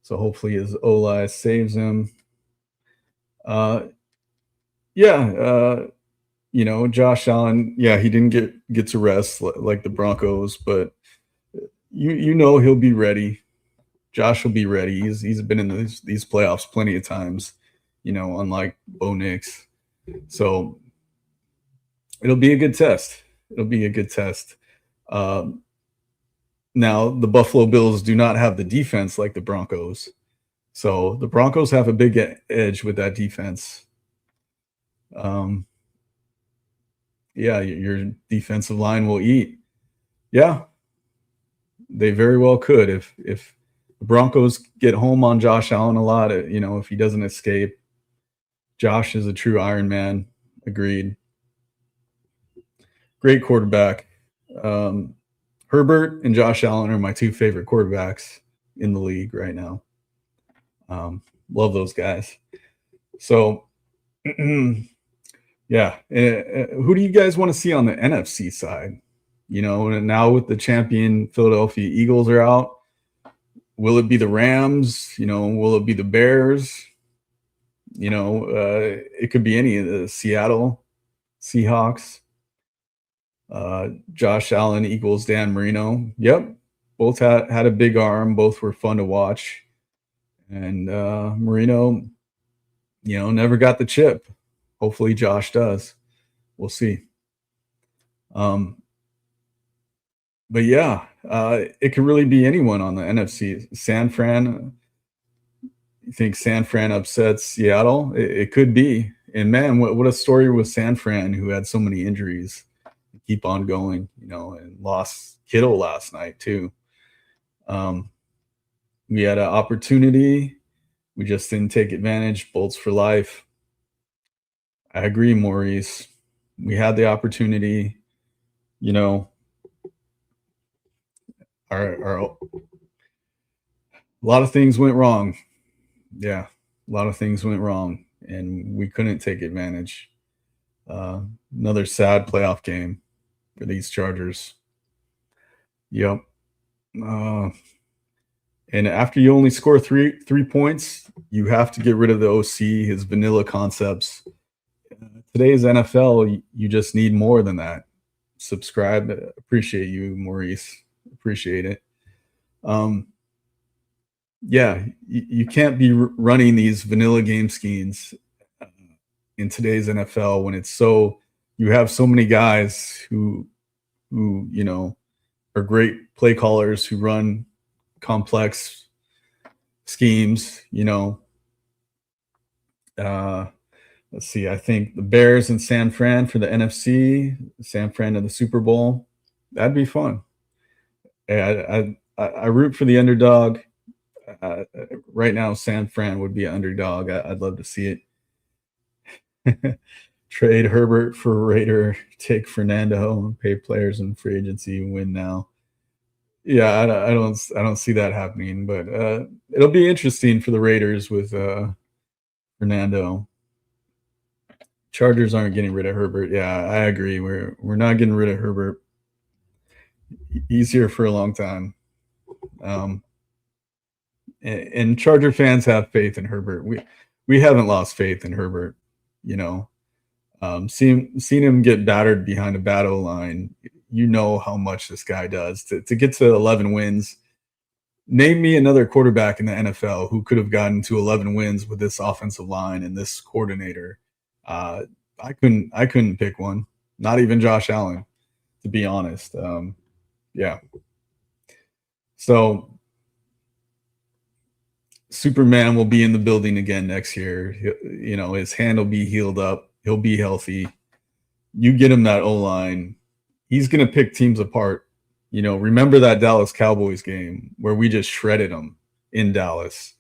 So hopefully his O-line saves him. Josh Allen, he didn't get to rest like the Broncos, but he'll be ready. Josh will be ready. He's been in these playoffs plenty of times, unlike Bo Nix. So it'll be a good test. Now, the Buffalo Bills do not have the defense like the Broncos. So the Broncos have a big edge with that defense. Your defensive line will eat. Yeah, they very well could. If the Broncos get home on Josh Allen a lot, if he doesn't escape. Josh is a true Iron Man. Agreed. Great quarterback. Herbert and Josh Allen are my two favorite quarterbacks in the league right now. Love those guys. So, yeah. Who do you guys want to see on the NFC side? Now with the champion Philadelphia Eagles are out, will it be the Rams? Will it be the Bears? It could be any of the Seattle Seahawks. Josh Allen equals Dan Marino. Yep. Both had a big arm. Both were fun to watch. And Marino, never got the chip. Hopefully Josh does. We'll see. But yeah, it could really be anyone on the NFC. San Fran. You think San Fran upsets Seattle? It could be. And man, what a story with San Fran, who had so many injuries. Keep on going, and lost Kittle last night too. We had an opportunity. We just didn't take advantage. Bolts for life. I agree, Maurice. We had the opportunity. A lot of things went wrong. Yeah, a lot of things went wrong, and we couldn't take advantage. Another sad playoff game for these Chargers. Yep. And after you only score three points, you have to get rid of the OC, his vanilla concepts. Today's NFL, you just need more than that. Subscribe. Appreciate you, Maurice. Appreciate it. You can't be running these vanilla game schemes in today's NFL when you have so many guys who are great play callers who run complex schemes. Let's see. I think the Bears and San Fran for the NFC, San Fran to the Super Bowl. That'd be fun. I root for the underdog. Right now, San Fran would be an underdog. I'd love to see it. Trade Herbert for Raider, take Fernando, and pay players in free agency, win now. Yeah, I don't see that happening, but it'll be interesting for the Raiders with Fernando. Chargers aren't getting rid of Herbert. Yeah, I agree. We're not getting rid of Herbert. He's here for a long time. And Charger fans have faith in Herbert. We haven't lost faith in Herbert. You know, seeing him get battered behind a bad O line, you know how much this guy does to get to 11 wins. Name me another quarterback in the NFL who could have gotten to 11 wins with this offensive line and this coordinator. Uh, I couldn't pick one. Not even Josh Allen, to be honest. Yeah. So Superman will be in the building again next year. You know, his hand will be healed up. He'll be healthy. You get him that O line. He's going to pick teams apart. You know, remember that Dallas Cowboys game where we just shredded them in Dallas.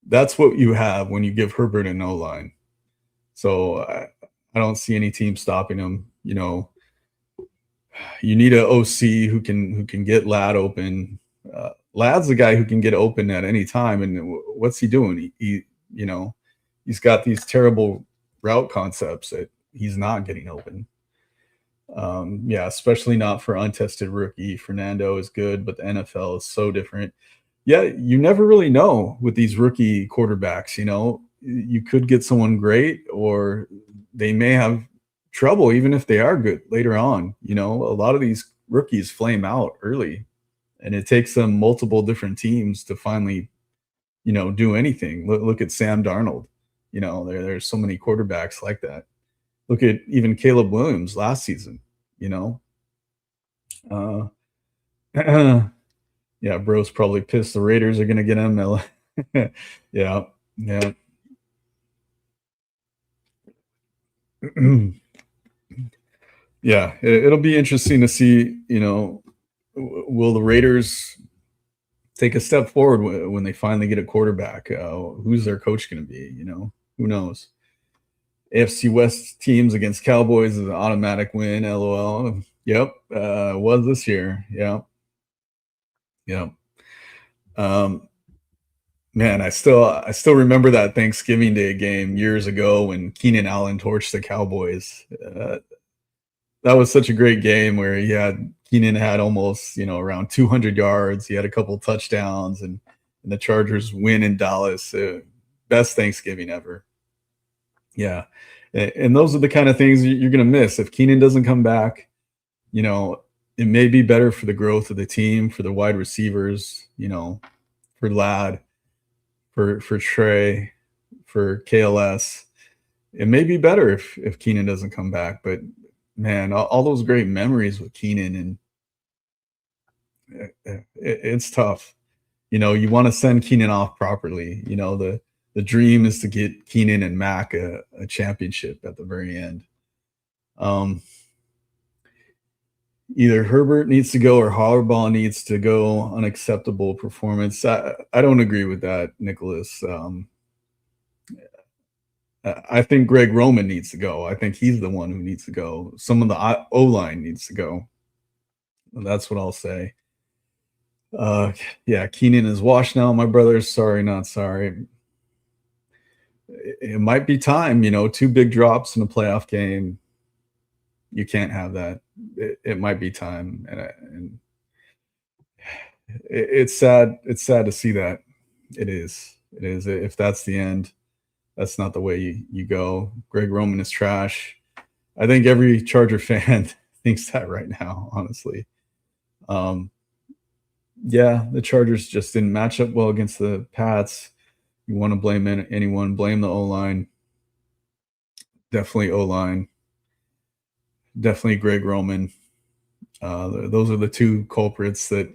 That's what you have when you give Herbert an O line. So I don't see any team stopping him. You know, you need an OC who can get Lad open. Lad's the guy who can get open at any time. And what's he doing? He you know, he's got these terrible route concepts that he's not getting open. Yeah, especially not for untested rookie. Fernando is good, but the NFL is so different. Yeah, you never really know with these rookie quarterbacks. You know, you could get someone great, or they may have trouble even if they are good later on. You know, a lot of these rookies flame out early, and it takes them multiple different teams to finally, do anything. Look at Sam Darnold. You know, there's so many quarterbacks like that. Look at even Caleb Williams last season. You know, uh, yeah, bro's probably pissed. The Raiders are gonna get him. Yeah, yeah. Yeah, it'll be interesting to see. Will the Raiders take a step forward when they finally get a quarterback? Who's their coach going to be? Who knows? AFC West teams against Cowboys is an automatic win. LOL. Yep, was this year. Yeah, yeah. Um, Man, I still remember that Thanksgiving Day game years ago when Keenan Allen torched the Cowboys. That was such a great game where Keenan had almost around 200 yards. He had a couple touchdowns, and the Chargers win in Dallas. Best Thanksgiving ever. Yeah, and those are the kind of things you're going to miss if Keenan doesn't come back. It may be better for the growth of the team, for the wide receivers. For Lad, for Trey, for KLS. It may be better if Keenan doesn't come back, but man, all those great memories with Keenan, and it's tough. You want to send Keenan off properly. The dream is to get Keenan and Mac a championship at the very end. Um, Either Herbert needs to go or Harbaugh needs to go. Unacceptable performance. I don't agree with that, Nicholas. I think Greg Roman needs to go. I think he's the one who needs to go. Some of the O-line needs to go. That's what I'll say. Yeah, Keenan is washed now, my brother. Sorry, not sorry. It might be time, two big drops in a playoff game. You can't have that. It might be time, and it's sad. It's sad to see that. It is. It is. If that's the end, that's not the way you go. Greg Roman is trash. I think every Charger fan thinks that right now, honestly. Yeah, the Chargers just didn't match up well against the Pats. You want to blame anyone, blame the O-line. Definitely O-line. Definitely Greg Roman. Those are the two culprits that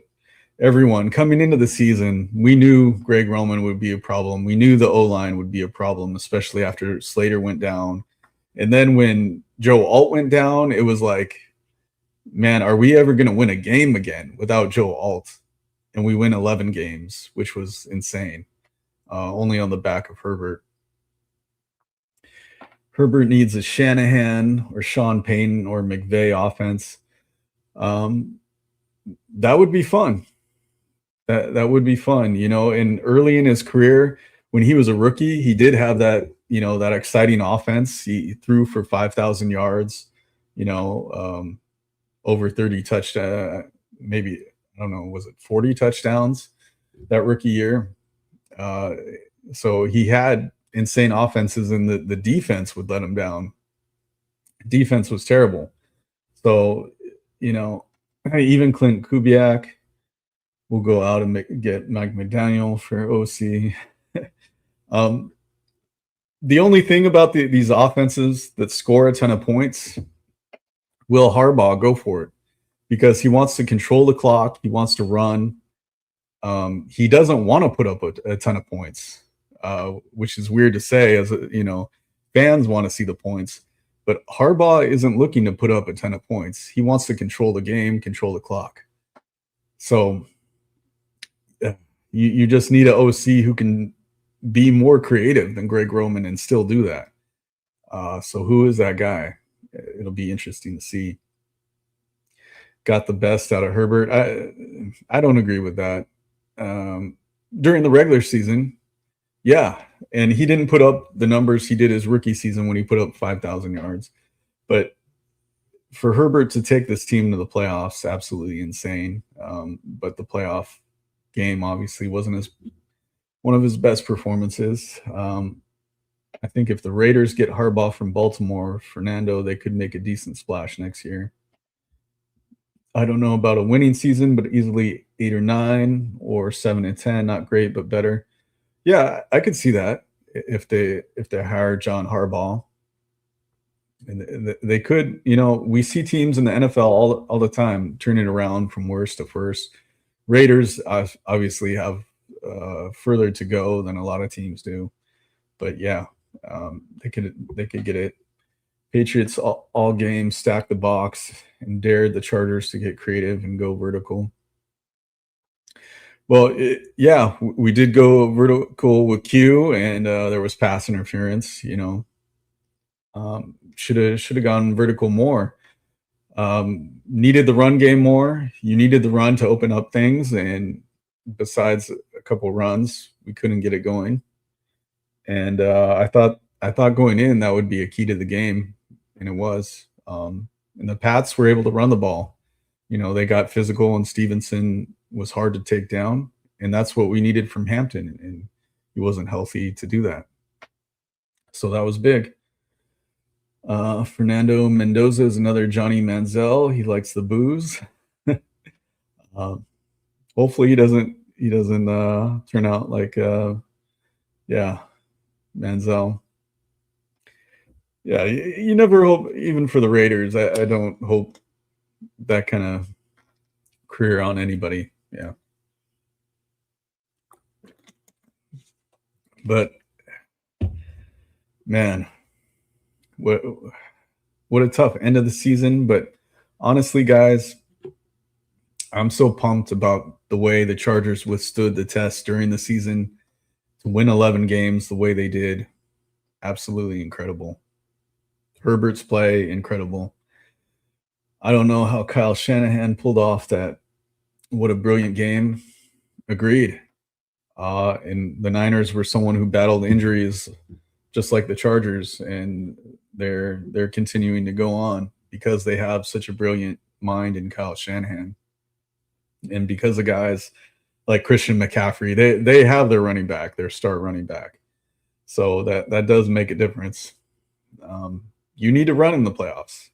everyone coming into the season, we knew Greg Roman would be a problem. We knew the O-line would be a problem, especially after Slater went down. And then when Joe Alt went down, it was like, man, are we ever going to win a game again without Joe Alt? And we win 11 games, which was insane. Only on the back of Herbert. Herbert needs a Shanahan or Sean Payton or McVay offense. That would be fun. That would be fun, and early in his career, when he was a rookie, he did have that exciting offense. He threw for 5,000 yards, over 30 touchdowns, maybe, I don't know, was it 40 touchdowns that rookie year? Uh, so he had insane offenses, and the defense would let him down. Defense was terrible. So, you know, even Clint Kubiak will go out and get Mike McDaniel for OC. um, the only thing about these offenses that score a ton of points, will Harbaugh go for it because he wants to control the clock. He wants to run. He doesn't want to put up a ton of points, which is weird to say. As fans want to see the points, but Harbaugh isn't looking to put up a ton of points. He wants to control the game, control the clock. So you just need an OC who can be more creative than Greg Roman and still do that. So who is that guy? It'll be interesting to see. Got the best out of Herbert. I don't agree with that. During the regular season, yeah, and he didn't put up the numbers he did his rookie season when he put up 5,000 yards. But for Herbert to take this team to the playoffs, absolutely insane. But the playoff game obviously wasn't one of his best performances. I think if the Raiders get Harbaugh from Baltimore, Fernando, they could make a decent splash next year. I don't know about a winning season, but easily 8 or 9 or 7 and 10. Not great, but better. Yeah, I could see that if they hire John Harbaugh. And they could, we see teams in the NFL all the time turn it around from worst to first. Raiders obviously have further to go than a lot of teams do, but yeah, they could get it. Patriots all game stacked the box and dared the Chargers to get creative and go vertical. Well, we did go vertical with Q, and there was pass interference. Should have gone vertical more. Needed the run game more. You needed the run to open up things, and besides a couple runs, we couldn't get it going. And I thought going in that would be a key to the game, and it was. And the Pats were able to run the ball. They got physical, and Stevenson was hard to take down, and that's what we needed from Hampton, and he wasn't healthy to do that. So that was big. Fernando Mendoza is another Johnny Manziel. He likes the booze. Hopefully he doesn't turn out like Manziel. Yeah, you never hope, even for the Raiders. I don't hope that kind of career on anybody. Yeah. But man, what a tough end of the season. But honestly, guys, I'm so pumped about the way the Chargers withstood the test during the season to win 11 games the way they did. Absolutely incredible. Herbert's play, incredible. I don't know how Kyle Shanahan pulled off that. What a brilliant game. Agreed. And the Niners were someone who battled injuries just like the Chargers, and they're continuing to go on because they have such a brilliant mind in Kyle Shanahan. And because of guys like Christian McCaffrey, they have their running back, their star running back. So that does make a difference. You need to run in the playoffs.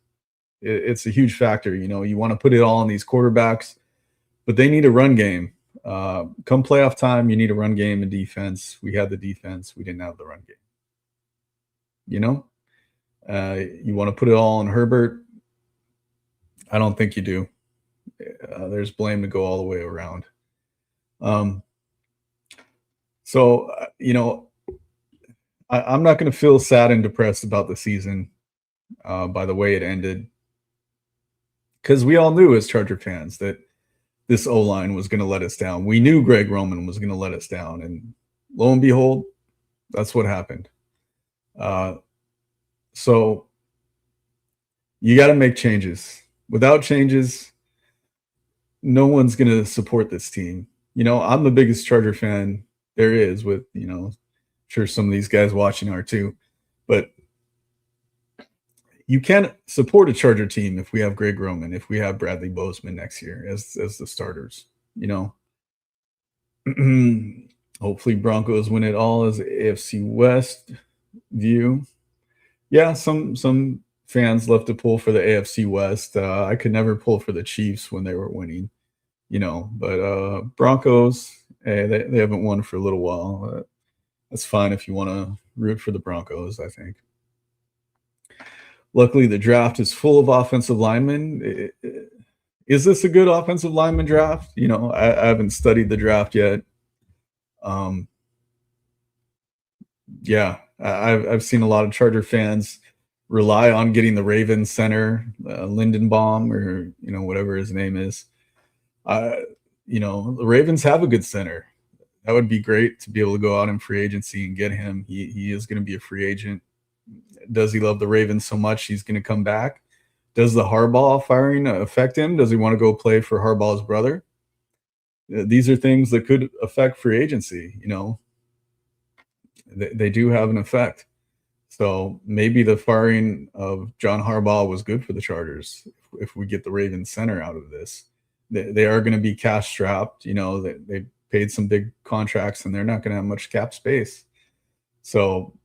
It's a huge factor. You want to put it all on these quarterbacks, but they need a run game. Come playoff time, you need a run game and defense. We had the defense. We didn't have the run game. You want to put it all on Herbert? I don't think you do. There's blame to go all the way around. So I'm not going to feel sad and depressed about the season by the way it ended, because we all knew as Charger fans that this O-line was going to let us down. We knew Greg Roman was going to let us down, and lo and behold, that's what happened. So you got to make changes. Without changes, no one's going to support this team. I'm the biggest Charger fan there is, with, sure some of these guys watching are too, but you can't support a Charger team if we have Greg Roman, if we have Bradley Bozeman next year as the starters. Hopefully Broncos win it all as AFC West view. Yeah, some fans love to pull for the AFC West. I could never pull for the Chiefs when they were winning, but Broncos, hey, they haven't won for a little while. That's fine if you want to root for the Broncos, I think. Luckily, the draft is full of offensive linemen. Is this a good offensive lineman draft? I haven't studied the draft yet. Yeah, I've seen a lot of Charger fans rely on getting the Ravens center, Lindenbaum, or whatever his name is. Uh, the Ravens have a good center. That would be great to be able to go out in free agency and get him. He is going to be a free agent. Does he love the Ravens so much he's going to come back? Does the Harbaugh firing affect him? Does he want to go play for Harbaugh's brother? These are things that could affect free agency. They do have an effect. So maybe the firing of John Harbaugh was good for the Chargers if we get the Ravens center out of this. They are going to be cash strapped. They paid some big contracts and they're not going to have much cap space. So,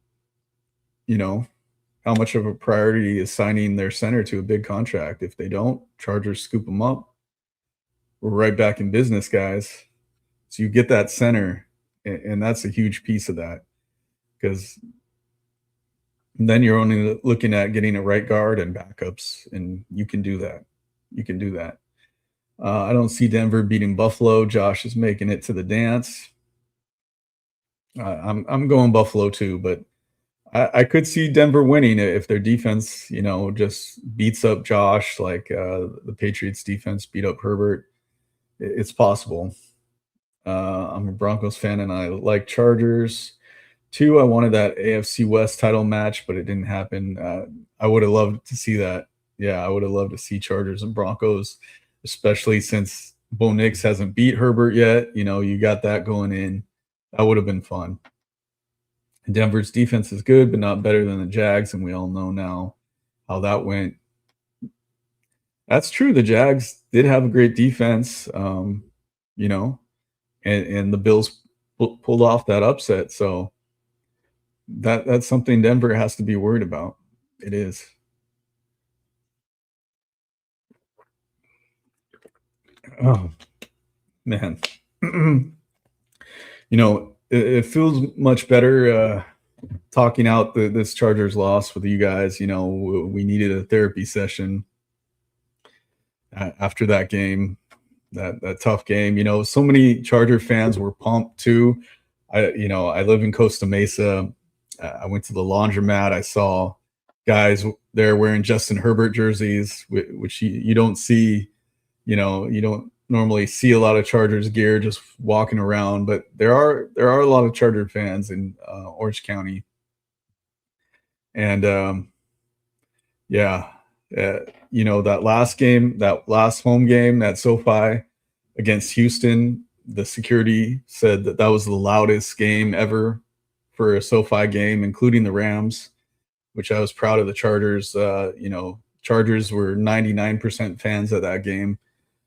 how much of a priority is signing their center to a big contract? If they don't, Chargers scoop them up. We're right back in business, guys. So you get that center, and that's a huge piece of that, because then you're only looking at getting a right guard and backups, and you can do that. I don't see Denver beating Buffalo. Josh is making it to the dance. I'm going Buffalo too, but I could see Denver winning if their defense, just beats up Josh like the Patriots defense beat up Herbert. It's possible. I'm a Broncos fan and I like Chargers. 2, I wanted that AFC West title match, but it didn't happen. I would have loved to see that. Yeah, I would have loved to see Chargers and Broncos, especially since Bo Nix hasn't beat Herbert yet. You got that going in. That would have been fun. Denver's defense is good, but not better than the Jags, and we all know now how that went. That's true. The Jags did have a great defense, and the Bills pulled off that upset. So that's something Denver has to be worried about. It is. Oh, man. It feels much better talking out this Chargers loss with you guys. We needed a therapy session after that game, that tough game. So many Charger fans were pumped too. I live in Costa Mesa. I went to the laundromat. I saw guys there wearing Justin Herbert jerseys, which you don't see. You don't normally see a lot of Chargers gear just walking around, but there are a lot of Charger fans in Orange County. And that last home game at SoFi against Houston, the security said that was the loudest game ever for a SoFi game, including the Rams, which I was proud of the Chargers. Chargers were 99% fans at that game.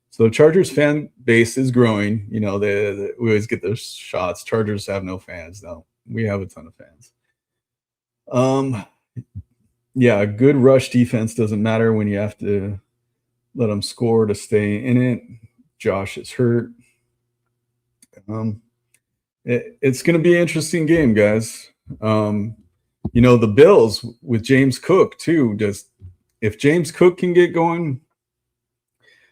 So Chargers fan base is growing. We always get those shots. Chargers have no fans. No, we have a ton of fans. A good rush defense doesn't matter when you have to let them score to stay in it. Josh is hurt. It's going to be an interesting game, guys. The Bills with James Cook too. If James Cook can get going,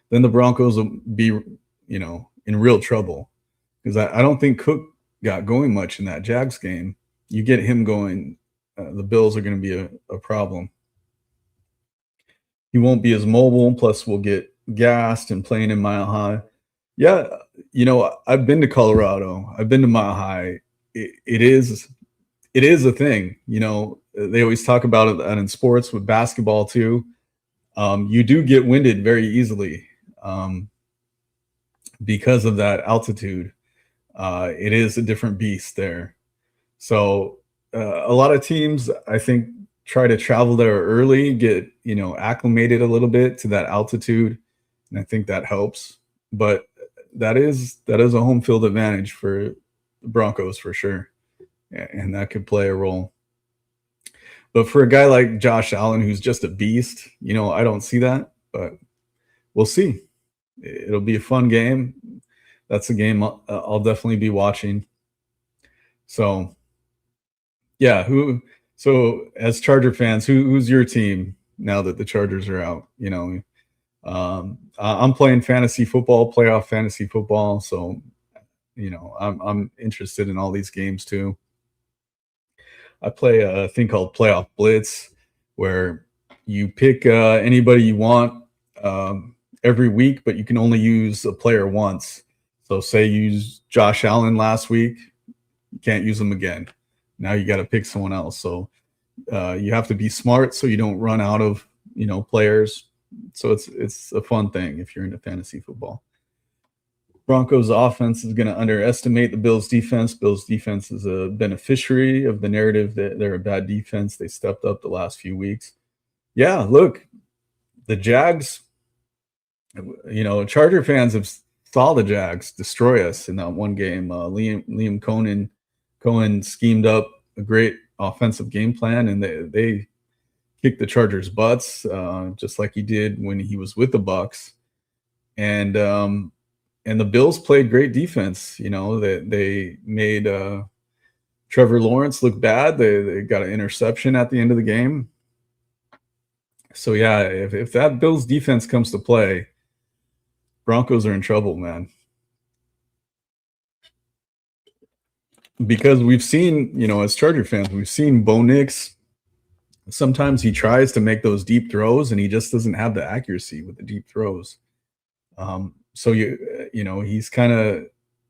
then the Broncos will be, in real trouble, because I don't think Cook got going much in that Jags game. You get him going, the Bills are going to be a problem. He won't be as mobile. Plus, we'll get gassed and playing in Mile High. Yeah, I've been to Colorado. I've been to Mile High. It is a thing. They always talk about it in sports with basketball too. You do get winded very easily because of that altitude. It is a different beast there. So a lot of teams, I think, try to travel there early, get acclimated a little bit to that altitude, and I think that helps. But that is a home field advantage for the Broncos for sure, and that could play a role. But for a guy like Josh Allen, who's just a beast, I don't see that. But we'll see. It'll be a fun game. That's a game I'll definitely be watching. So, yeah. So, as Charger fans, who's your team now that the Chargers are out? I'm playing fantasy football, playoff fantasy football. So, I'm interested in all these games too. I play a thing called Playoff Blitz, where you pick anybody you want every week, but you can only use a player once. So, say you use Josh Allen last week, you can't use him again. Now you got to pick someone else. So you have to be smart so you don't run out of players. So it's a fun thing if you're into fantasy football. Broncos offense is going to underestimate the Bills defense. Bills defense is a beneficiary of the narrative that they're a bad defense. They stepped up the last few weeks. Yeah, look, the Jags, Charger fans have saw the Jags destroy us in that one game. Liam Cohen schemed up a great offensive game plan, and they kicked the Chargers' butts, just like he did when he was with the Bucs. And the Bills played great defense. They made Trevor Lawrence look bad. They got an interception at the end of the game. So yeah, if that Bills defense comes to play, Broncos are in trouble, man. Because we've seen, as Charger fans, we've seen Bo Nix. Sometimes he tries to make those deep throws, and he just doesn't have the accuracy with the deep throws. So he's kind of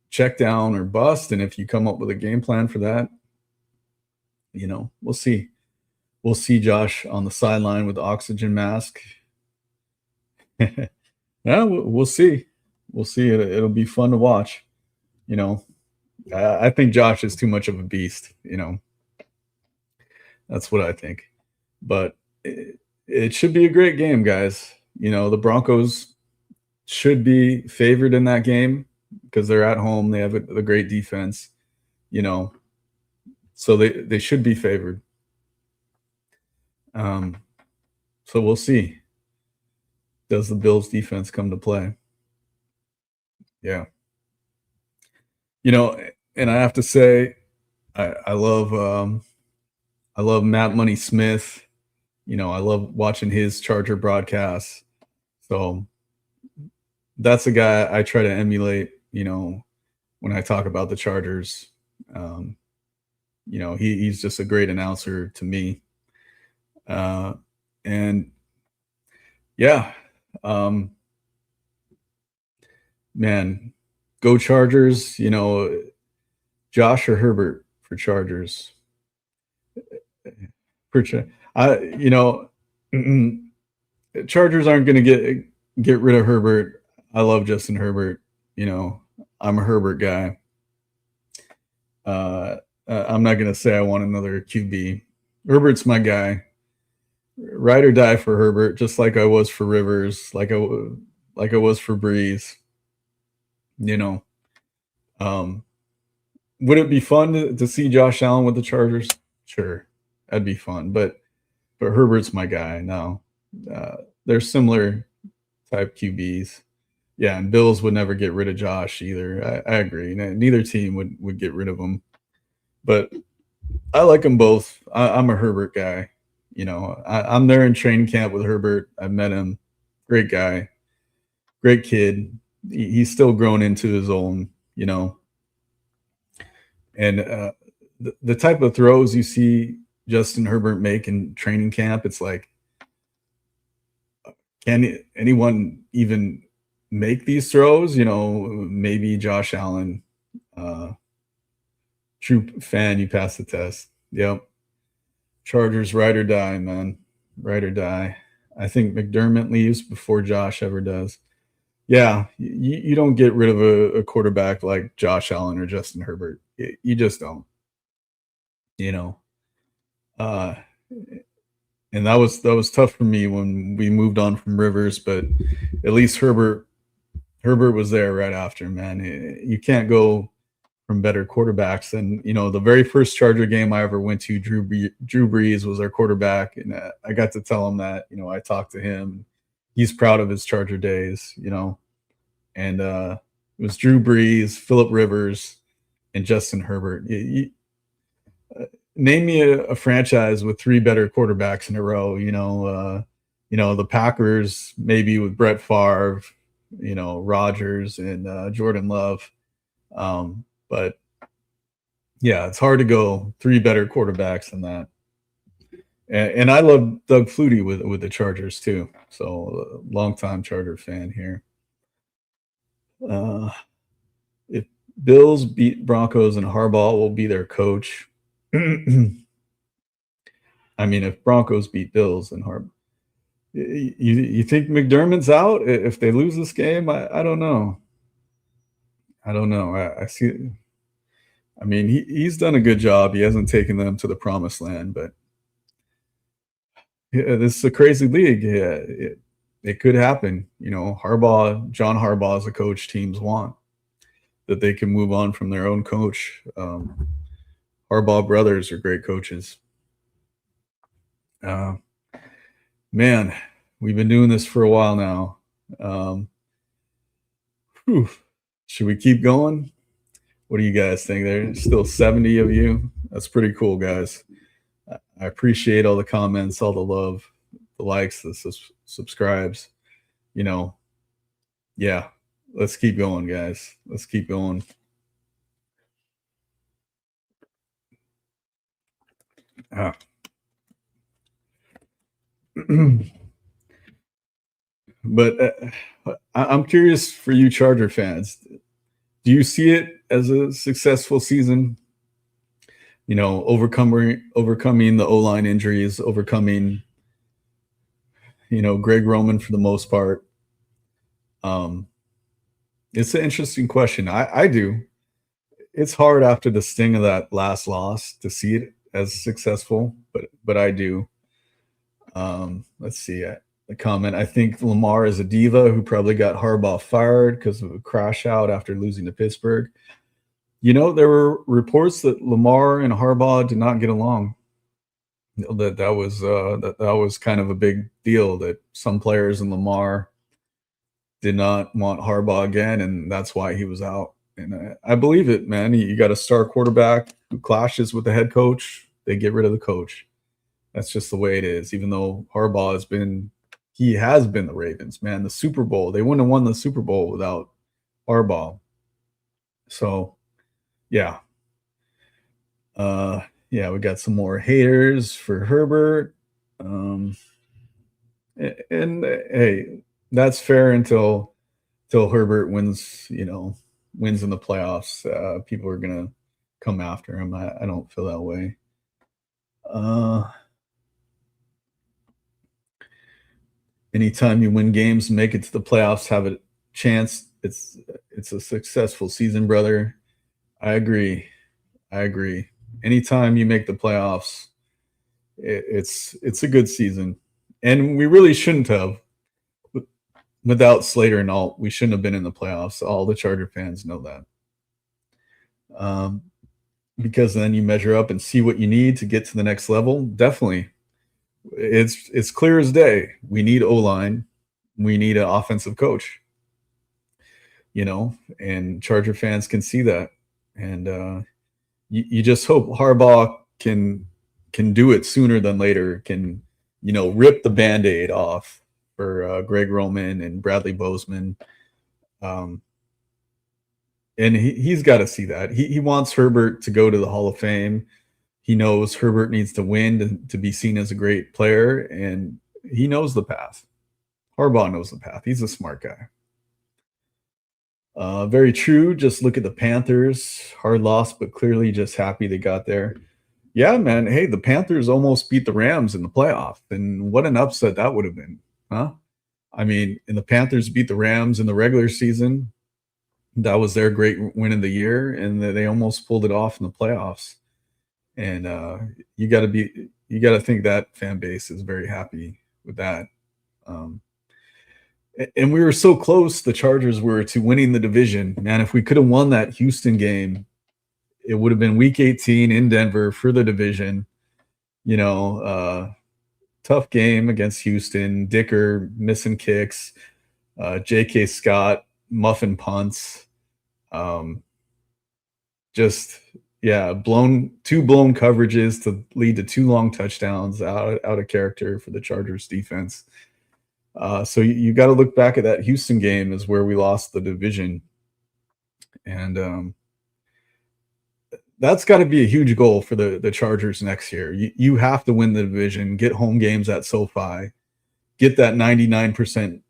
check down or bust, and if you come up with a game plan for that, we'll see. We'll see Josh on the sideline with the oxygen mask. Yeah, we'll see. We'll see. It'll be fun to watch. I think Josh is too much of a beast. That's what I think. But it should be a great game, guys. The Broncos should be favored in that game because they're at home. They have a great defense. So they should be favored. So we'll see. Does the Bills defense come to play? Yeah. And I have to say, I love Matt Money Smith. I love watching his Charger broadcasts. So that's a guy I try to emulate, when I talk about the Chargers. He's just a great announcer to me. And yeah, man, go Chargers. Josh or Herbert for Chargers. Chargers aren't going to get rid of Herbert. I love Justin Herbert. I'm a Herbert guy. I'm not going to say I want another QB. Herbert's my guy. Ride or die for Herbert, just like I was for Rivers, like I was for Breeze. Would it be fun to see Josh Allen with the Chargers? Sure, that'd be fun. But Herbert's my guy now. They're similar type QBs. Yeah, and Bills would never get rid of Josh either. I agree. Neither team would get rid of him. But I like them both. I'm a Herbert guy. I'm there in training camp with Herbert. I've met him. Great guy. Great kid. He's still growing into his own, And the type of throws you see Justin Herbert make in training camp, it's like, can anyone even make these throws? Maybe Josh Allen. True fan, you pass the test. Yep. Chargers, ride or die, man. Ride or die. I think McDermott leaves before Josh ever does. Yeah, you don't get rid of a quarterback like Josh Allen or Justin Herbert. You just don't. And that was tough for me when we moved on from Rivers, but at least Herbert was there right after, man. You can't go from better quarterbacks. And the very first Charger game I ever went to, Drew Brees was our quarterback, and I got to tell him that. I talked to him. He's proud of his Charger days. And it was Drew Brees, Phillip Rivers, and Justin Herbert. Name me a franchise with three better quarterbacks in a row. The Packers maybe with Brett Favre, Rodgers and Jordan Love. But yeah, it's hard to go three better quarterbacks than that. And I love Doug Flutie with the Chargers too. So longtime Charger fan here. If Bills beat Broncos and Harbaugh will be their coach. I mean, if Broncos beat Bills and Harbaugh, you think McDermott's out if they lose this game? I don't know. I see. I mean, he's done a good job. He hasn't taken them to the promised land, but yeah, this is a crazy league. Yeah, it could happen. John Harbaugh as a coach, teams want that they can move on from their own coach. Harbaugh brothers are great coaches. Man, we've been doing this for a while now. Should we keep going? What do you guys think? There's still 70 of you. That's pretty cool, guys. I appreciate all the comments, all the love, the likes, the subscribes. Yeah, let's keep going, guys. Let's keep going. But I'm curious for you Charger fans. Do you see it as a successful season? Overcoming the O-line injuries, overcoming, Greg Roman for the most part. It's an interesting question. I do. It's hard after the sting of that last loss to see it as successful, but I do. Let's see. The comment, I think Lamar is a diva who probably got Harbaugh fired because of a crash out after losing to Pittsburgh. There were reports that Lamar and Harbaugh did not get along. That was kind of a big deal, that some players in Lamar did not want Harbaugh again, and that's why he was out. And I believe it, man. You got a star quarterback who clashes with the head coach, they get rid of the coach. That's just the way it is. Even though Harbaugh has been the Ravens, man. The Super Bowl, they wouldn't have won the Super Bowl without Harbaugh. So, yeah. We got some more haters for Herbert. And hey, that's fair until Herbert wins in the playoffs. People are going to come after him. I don't feel that way. Anytime you win games and make it to the playoffs, have a chance, it's a successful season, brother. I agree. Anytime you make the playoffs, it's a good season. And we really shouldn't have. Without Slater and Alt, we shouldn't have been in the playoffs. All the Charger fans know that. Because then you measure up and see what you need to get to the next level. Definitely. It's clear as day. We need O-line. We need an offensive coach. And Charger fans can see that. And you just hope Harbaugh can do it sooner than later, can, rip the Band-Aid off for Greg Roman and Bradley Bozeman. And he's got to see that. He wants Herbert to go to the Hall of Fame. He knows Herbert needs to win to be seen as a great player, and he knows the path. Harbaugh knows the path. He's a smart guy. Very true. Just look at the Panthers. Hard loss, but clearly just happy they got there. Yeah, man. Hey, the Panthers almost beat the Rams in the playoff, and what an upset that would have been, huh? I mean, and the Panthers beat the Rams in the regular season. That was their great win of the year, and they almost pulled it off in the playoffs. And you got to think that fan base is very happy with that. And we were so close, the Chargers were, to winning the division. Man, if we could have won that Houston game, it would have been week 18 in Denver for the division. You know, tough game against Houston. Dicker missing kicks. J.K. Scott muffin punts. Um, just yeah, blown coverages to lead to two long touchdowns out of character for the Chargers defense. So you got to look back at that Houston game as where we lost the division, and that's got to be a huge goal for the Chargers next year. You have to win the division, get home games at SoFi, get that 99%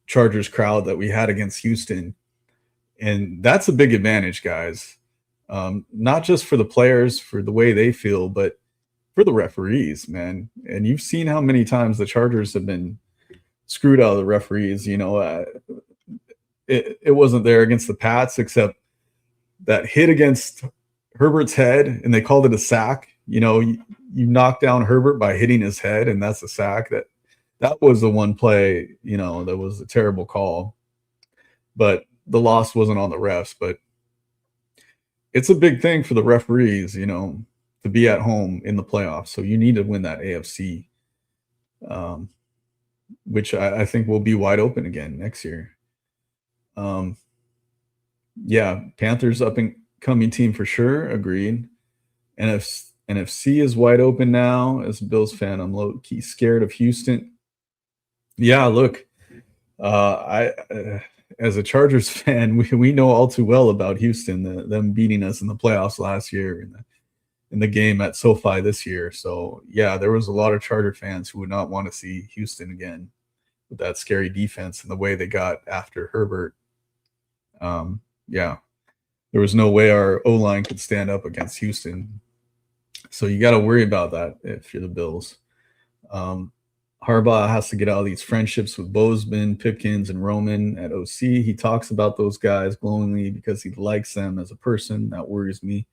Chargers crowd that we had against Houston, and that's a big advantage, guys. Not just for the players, for the way they feel, but for the referees, man. And you've seen how many times the Chargers have been screwed out of the referees. You know, it wasn't there against the Pats, except that hit against Herbert's head, and they called it a sack. You know, you knock down Herbert by hitting his head, and that's a sack. That was the one play, you know, that was a terrible call. But the loss wasn't on the refs. But it's a big thing for the referees, you know, to be at home in the playoffs. So you need to win that AFC, which I think will be wide open again next year. Yeah, Panthers up and coming team for sure. Agreed. NFC is wide open now. As a Bills fan, I'm low key scared of Houston. Yeah, look, as a Chargers fan, we know all too well about Houston, them beating us in the playoffs last year in the game at SoFi this year. So yeah, there was a lot of Charger fans who would not want to see Houston again with that scary defense and the way they got after Herbert. Yeah, there was no way our O-line could stand up against Houston. So you got to worry about that if you're the Bills. Harbaugh has to get out of these friendships with Bozeman, Pipkins, and Roman at OC. He talks about those guys glowingly because he likes them as a person. That worries me.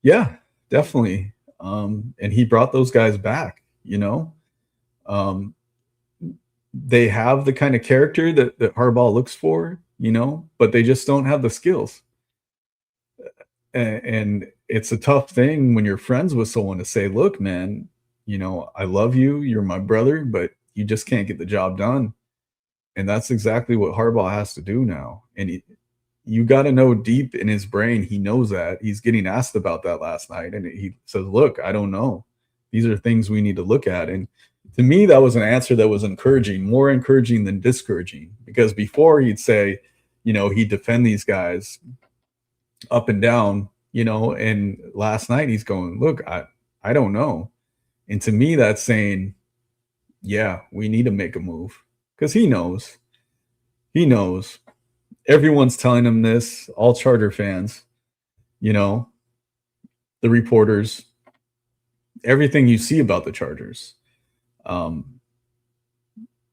Yeah, definitely. And he brought those guys back, you know. They have the kind of character that Harbaugh looks for, you know, but they just don't have the skills. And it's a tough thing when you're friends with someone to say, look, man, you know, I love you. You're my brother, but you just can't get the job done. And that's exactly what Harbaugh has to do now. And you got to know deep in his brain, he knows that. He's getting asked about that last night. And he says, look, I don't know. These are things we need to look at. And to me, that was an answer that was encouraging, more encouraging than discouraging. Because before he'd say, you know, he'd defend these guys up and down, you know, and last night he's going, look, I don't know. And to me, that's saying, yeah, we need to make a move because he knows. He knows. Everyone's telling him this, all Charter fans, you know, the reporters, everything you see about the Chargers.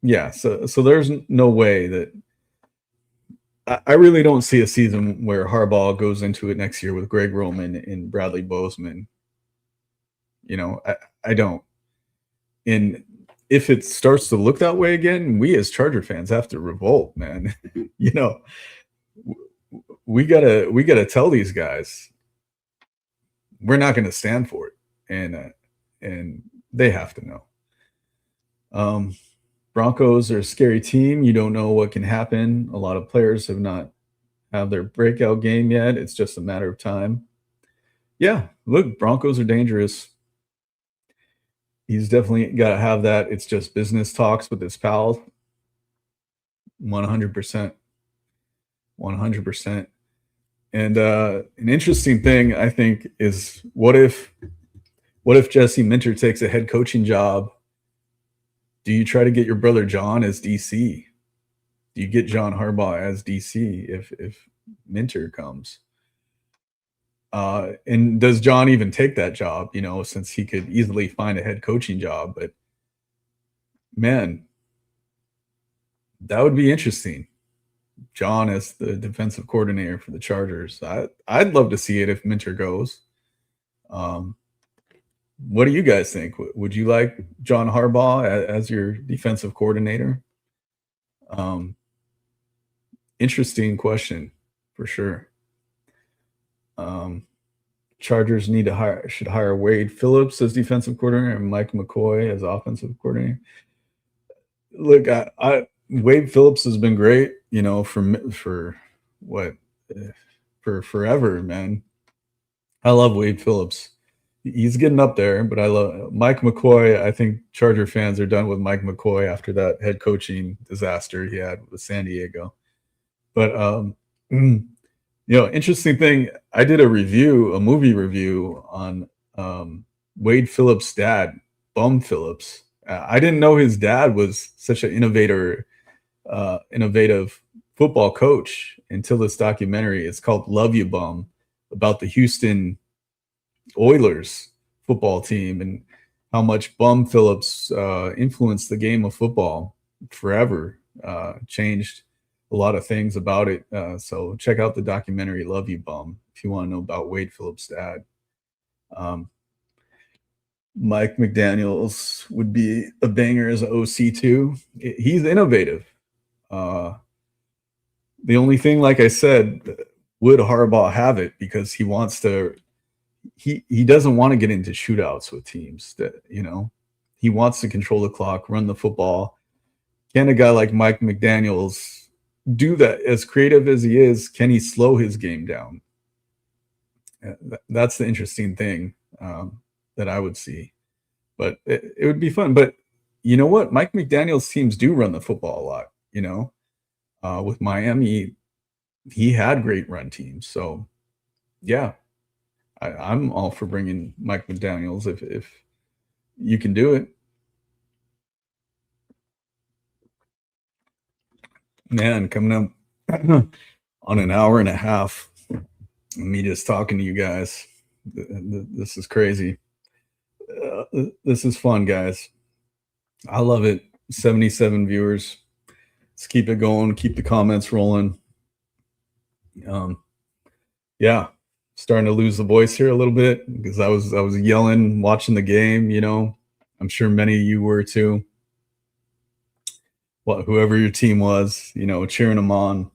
Yeah, so there's no way that I really don't see a season where Harbaugh goes into it next year with Greg Roman and Bradley Bozeman. You know, I don't. And if it starts to look that way again, we as Charger fans have to revolt, man. You know, we gotta tell these guys we're not going to stand for it, and they have to know. Broncos are a scary team. You don't know what can happen. A lot of players have not have their breakout game yet. It's just a matter of time. Yeah, look, Broncos are dangerous. He's definitely got to have that. It's just business talks with his pals. 100%. 100%. And an interesting thing, I think, is what if Jesse Minter takes a head coaching job? Do you try to get your brother John as DC? Do you get John Harbaugh as DC if Minter comes? And does John even take that job, you know, since he could easily find a head coaching job? But man, that would be interesting. John as the defensive coordinator for the Chargers. I'd love to see it if Minter goes. What do you guys think? Would you like John Harbaugh as your defensive coordinator? Interesting question for sure. Chargers should hire Wade Phillips as defensive coordinator and Mike McCoy as offensive coordinator. Look, I Wade Phillips has been great, for what for forever, man. I love Wade Phillips. He's getting up there, but I love Mike McCoy. I think Charger fans are done with Mike McCoy after that head coaching disaster he had with San Diego. But interesting thing. I did a movie review on Wade Phillips' dad, Bum Phillips. I didn't know his dad was such an innovative football coach until this documentary. It's called Love You Bum, about the Houston Oilers football team and how much Bum Phillips influenced the game of football forever, changed a lot of things about it. So check out the documentary Love You Bum if you want to know about Wade Phillips' dad. Mike McDaniels would be a banger as an OC too. He's innovative. The only thing, like I said, would Harbaugh have it because he wants to he doesn't want to get into shootouts with teams that, he wants to control the clock, run the football. Can a guy like Mike McDaniels do that? As creative as he is, can he slow his game down? That's the interesting thing that I would see. But it would be fun. But you know what? Mike McDaniels teams do run the football a lot, with Miami, he had great run teams. So, yeah, I'm all for bringing Mike McDaniels if you can do it. Man, coming up on an hour and a half, me just talking to you guys. This is crazy. This is fun, guys. I love it. 77 viewers. Let's keep it going. Keep the comments rolling. Yeah, starting to lose the voice here a little bit because I was yelling watching the game. I'm sure many of you were too. Whoever your team was, cheering them on.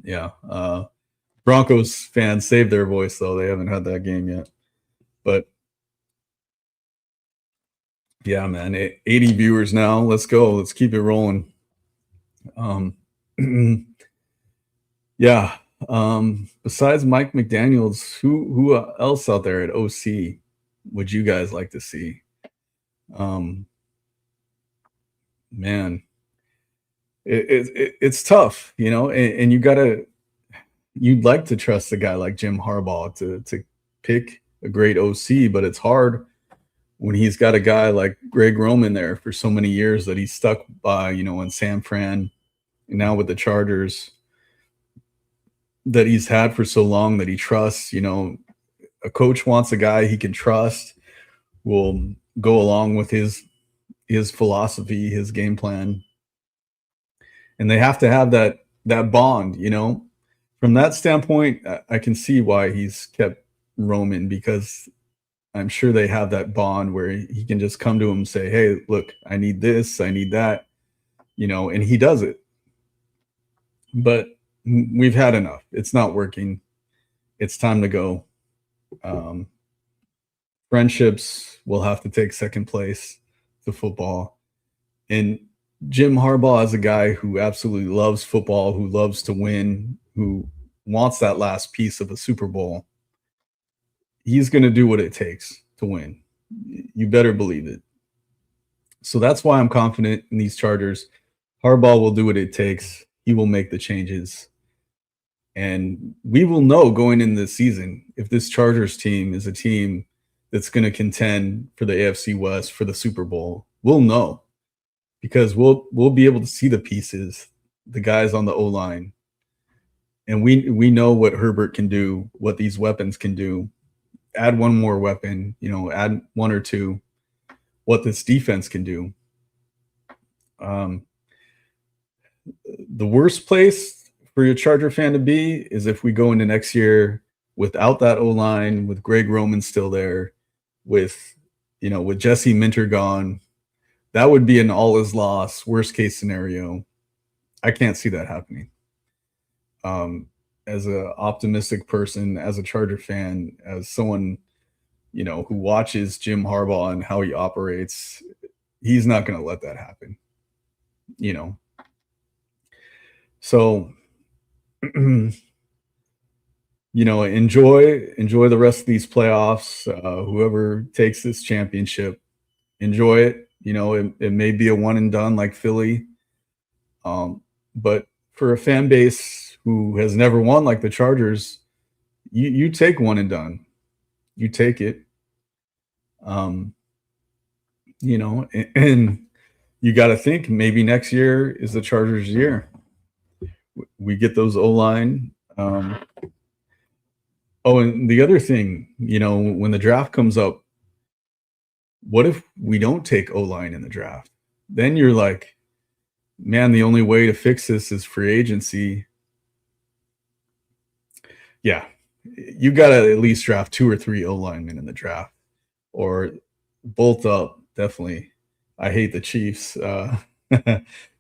Yeah. Broncos fans saved their voice though. They haven't had that game yet. But yeah, man, 80 viewers now. Let's go. Let's keep it rolling. Yeah. Besides Mike McDaniels, who else out there at OC would you guys like to see? Man, it's tough, and you'd like to trust a guy like Jim Harbaugh to pick a great OC, but it's hard when he's got a guy like Greg Roman there for so many years that he's stuck by, in San Fran and now with the Chargers that he's had for so long that he trusts. A coach wants a guy he can trust, will go along with his philosophy, his game plan. And they have to have that bond, From that standpoint, I can see why he's kept Roman, because I'm sure they have that bond where he can just come to him and say, hey, look, I need this, I need that, and he does it. But we've had enough. It's not working. It's time to go. Friendships will have to take second place to football. And Jim Harbaugh is a guy who absolutely loves football, who loves to win, who wants that last piece of a Super Bowl. He's going to do what it takes to win. You better believe it. So that's why I'm confident in these Chargers. Harbaugh will do what it takes. He will make the changes. And we will know going into the season if this Chargers team is a team that's going to contend for the AFC West for the Super Bowl. We'll know because we'll be able to see the pieces, the guys on the O-line. And we know what Herbert can do, what these weapons can do. Add one more weapon, add one or two, what this defense can do. The worst place for your Charger fan to be is if we go into next year without that O-line, with Greg Roman still there, with Jesse Minter gone. That would be an all is lost, worst case scenario. I can't see that happening. as a optimistic person, as a Charger fan, as someone, who watches Jim Harbaugh and how he operates, he's not going to let that happen, you know. So, enjoy the rest of these playoffs. Whoever takes this championship, enjoy it. It may be a one and done like Philly, but for a fan base who has never won like the Chargers, you take one and done. You take it. Um, and you got to think maybe next year is the Chargers' year. We get those O line. And the other thing, when the draft comes up, what if we don't take O line in the draft? Then you're like, man, the only way to fix this is free agency. Yeah, you got to at least draft 2 or 3 O linemen in the draft, or bolt up. Definitely. I hate the Chiefs.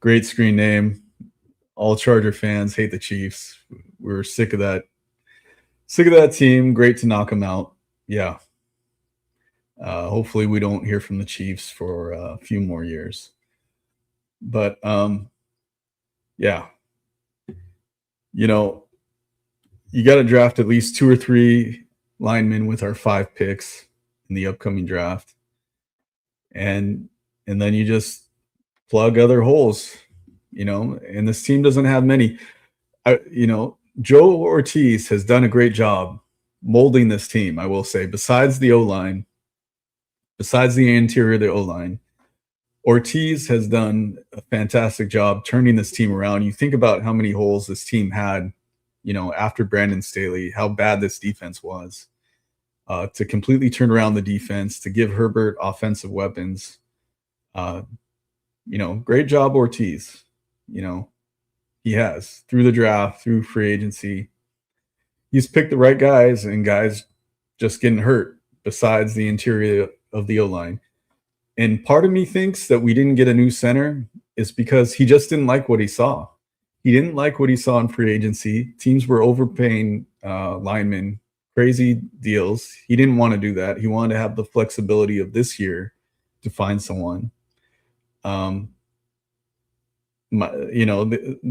Great screen name. All Charger fans hate the Chiefs. We're sick of that. Sick of that team. Great to knock them out. Yeah. Hopefully we don't hear from the Chiefs for a few more years. But yeah, you got to draft at least 2 or 3 linemen with our 5 picks in the upcoming draft, and then you just plug other holes, And this team doesn't have many. Joe Ortiz has done a great job molding this team. I will say, besides the O line, besides the interior of the O line, Ortiz has done a fantastic job turning this team around. You think about how many holes this team had, after Brandon Staley, how bad this defense was. To completely turn around the defense, to give Herbert offensive weapons. Great job, Ortiz. He has, through the draft, through free agency. He's picked the right guys, and guys just getting hurt besides the interior of the O-line. And part of me thinks that we didn't get a new center is because he just didn't like what he saw. He didn't like what he saw in free agency. Teams were overpaying linemen, crazy deals. He didn't want to do that. He wanted to have the flexibility of this year to find someone. The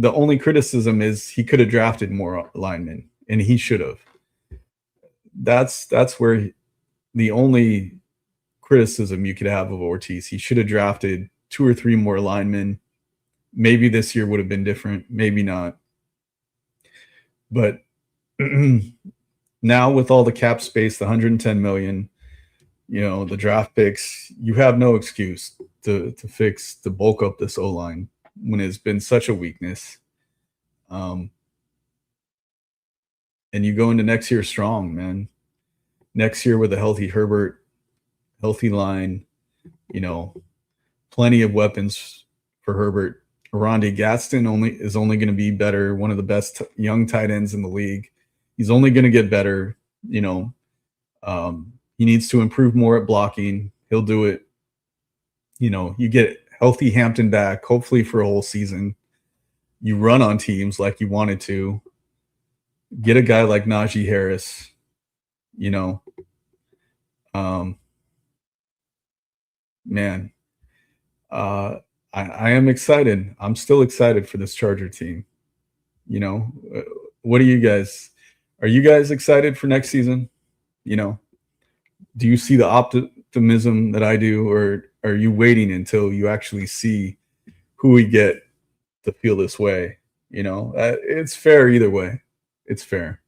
only criticism is he could have drafted more linemen, and he should have. That's where the only criticism you could have of Ortiz. He should have drafted 2 or 3 more linemen. Maybe this year would have been different. Maybe not. But now with all the cap space, the $110 million, the draft picks, you have no excuse to bulk up this O-line when it's been such a weakness. And you go into next year strong, man. Next year with a healthy Herbert, healthy line, plenty of weapons for Herbert. Ronde Gaston is only going to be better, one of the best young tight ends in the league. He's only going to get better. He needs to improve more at blocking. He'll do it. You get healthy Hampton back, hopefully for a whole season. You run on teams like you wanted to. Get a guy like Najee Harris, man. I am excited. I'm still excited for this Charger team. What are you guys excited for next season? Do you see the optimism that I do, or are you waiting until you actually see who we get to feel this way? It's fair either way. It's fair.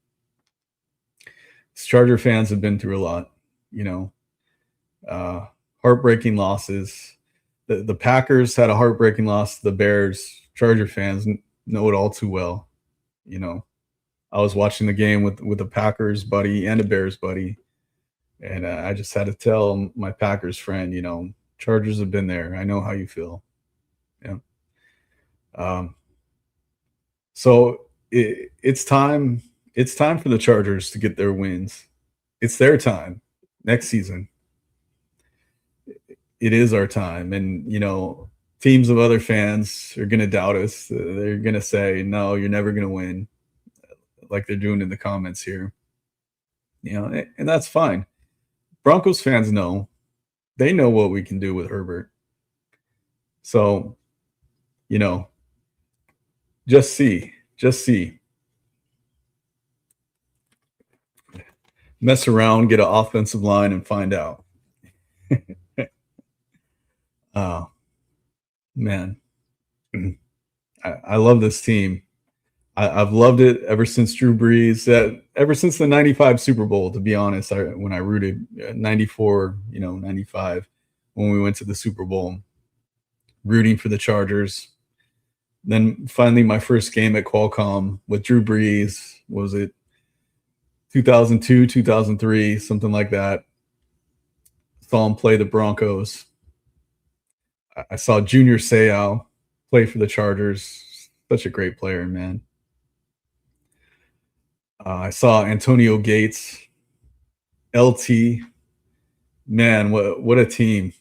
Charger fans have been through a lot, heartbreaking losses. The Packers had a heartbreaking loss to the Bears. Charger fans know it all too well. I was watching the game with a Packers buddy and a Bears buddy, and I just had to tell my Packers friend, Chargers have been there. I know how you feel. Yeah. So it's time. It's time for the Chargers to get their wins. It's their time next season. It is our time. And, teams of other fans are going to doubt us. They're going to say, no, you're never going to win. like they're doing in the comments here. And that's fine. Broncos fans know. They know what we can do with Herbert. So, you know, just see. Just see. Mess around, get an offensive line, and find out. Oh, man. I love this team. I've loved it ever since Drew Brees, ever since the 95 Super Bowl, to be honest. When I rooted 94, 95, when we went to the Super Bowl, rooting for the Chargers. Then finally, my first game at Qualcomm with Drew Brees, was it 2002, 2003, something like that. Saw him play the Broncos. I saw Junior Seau play for the Chargers. Such a great player, man. I saw Antonio Gates, LT. Man, what a team!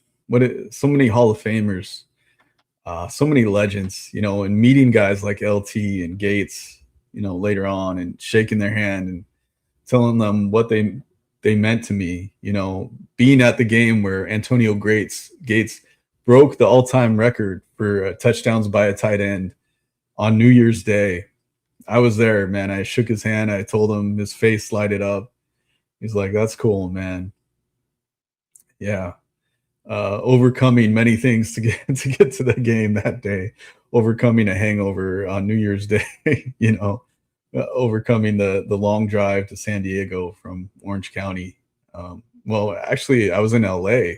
So many Hall of Famers, so many legends. And meeting guys like LT and Gates, later on, and shaking their hand and telling them what they meant to me. Being at the game where Antonio Gates broke the all-time record for touchdowns by a tight end on New Year's Day. I was there, man. I shook his hand. I told him, his face lighted up. He's like, "That's cool, man." Yeah. Overcoming many things to get to the game that day, overcoming a hangover on New Year's Day, overcoming the long drive to San Diego from Orange County. Well, actually, I was in LA,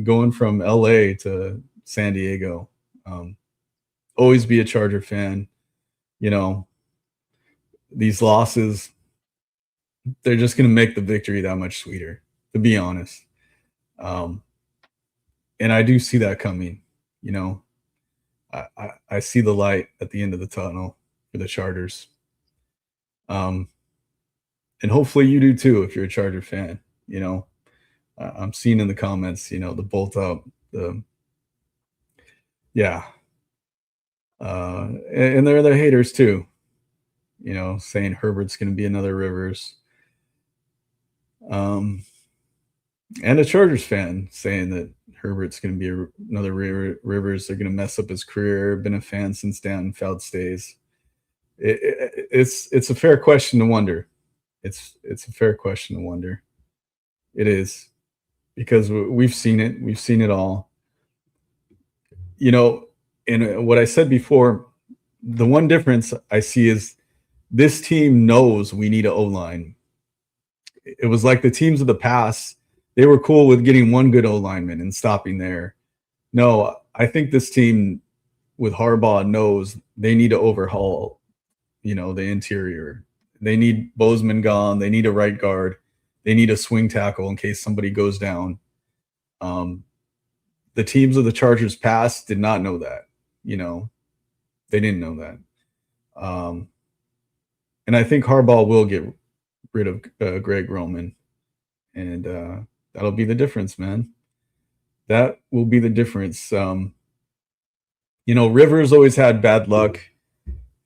going from LA to San Diego. Always be a Charger fan. These losses, they're just going to make the victory that much sweeter, to be honest. And I do see that coming. I see the light at the end of the tunnel for the Chargers. And hopefully you do too, if you're a Charger fan. I'm seeing in the comments, the bolt up, yeah. And there are the haters too, saying Herbert's going to be another Rivers. And a Chargers fan saying that Herbert's going to be another Rivers. They're going to mess up his career. Been a fan since Stanton Fouts days. It's a fair question to wonder. It's a fair question to wonder. It is, because we've seen it. We've seen it all. And what I said before, the one difference I see is this team knows we need an O-line. It was like the teams of the past. They were cool with getting one good O-lineman and stopping there. No, I think this team with Harbaugh knows they need to overhaul, the interior. They need Bozeman gone. They need a right guard. They need a swing tackle in case somebody goes down. The teams of the Chargers past did not know that. They didn't know that. And I think Harbaugh will get rid of Greg Roman. And that'll be the difference, man. That will be the difference. Rivers always had bad luck.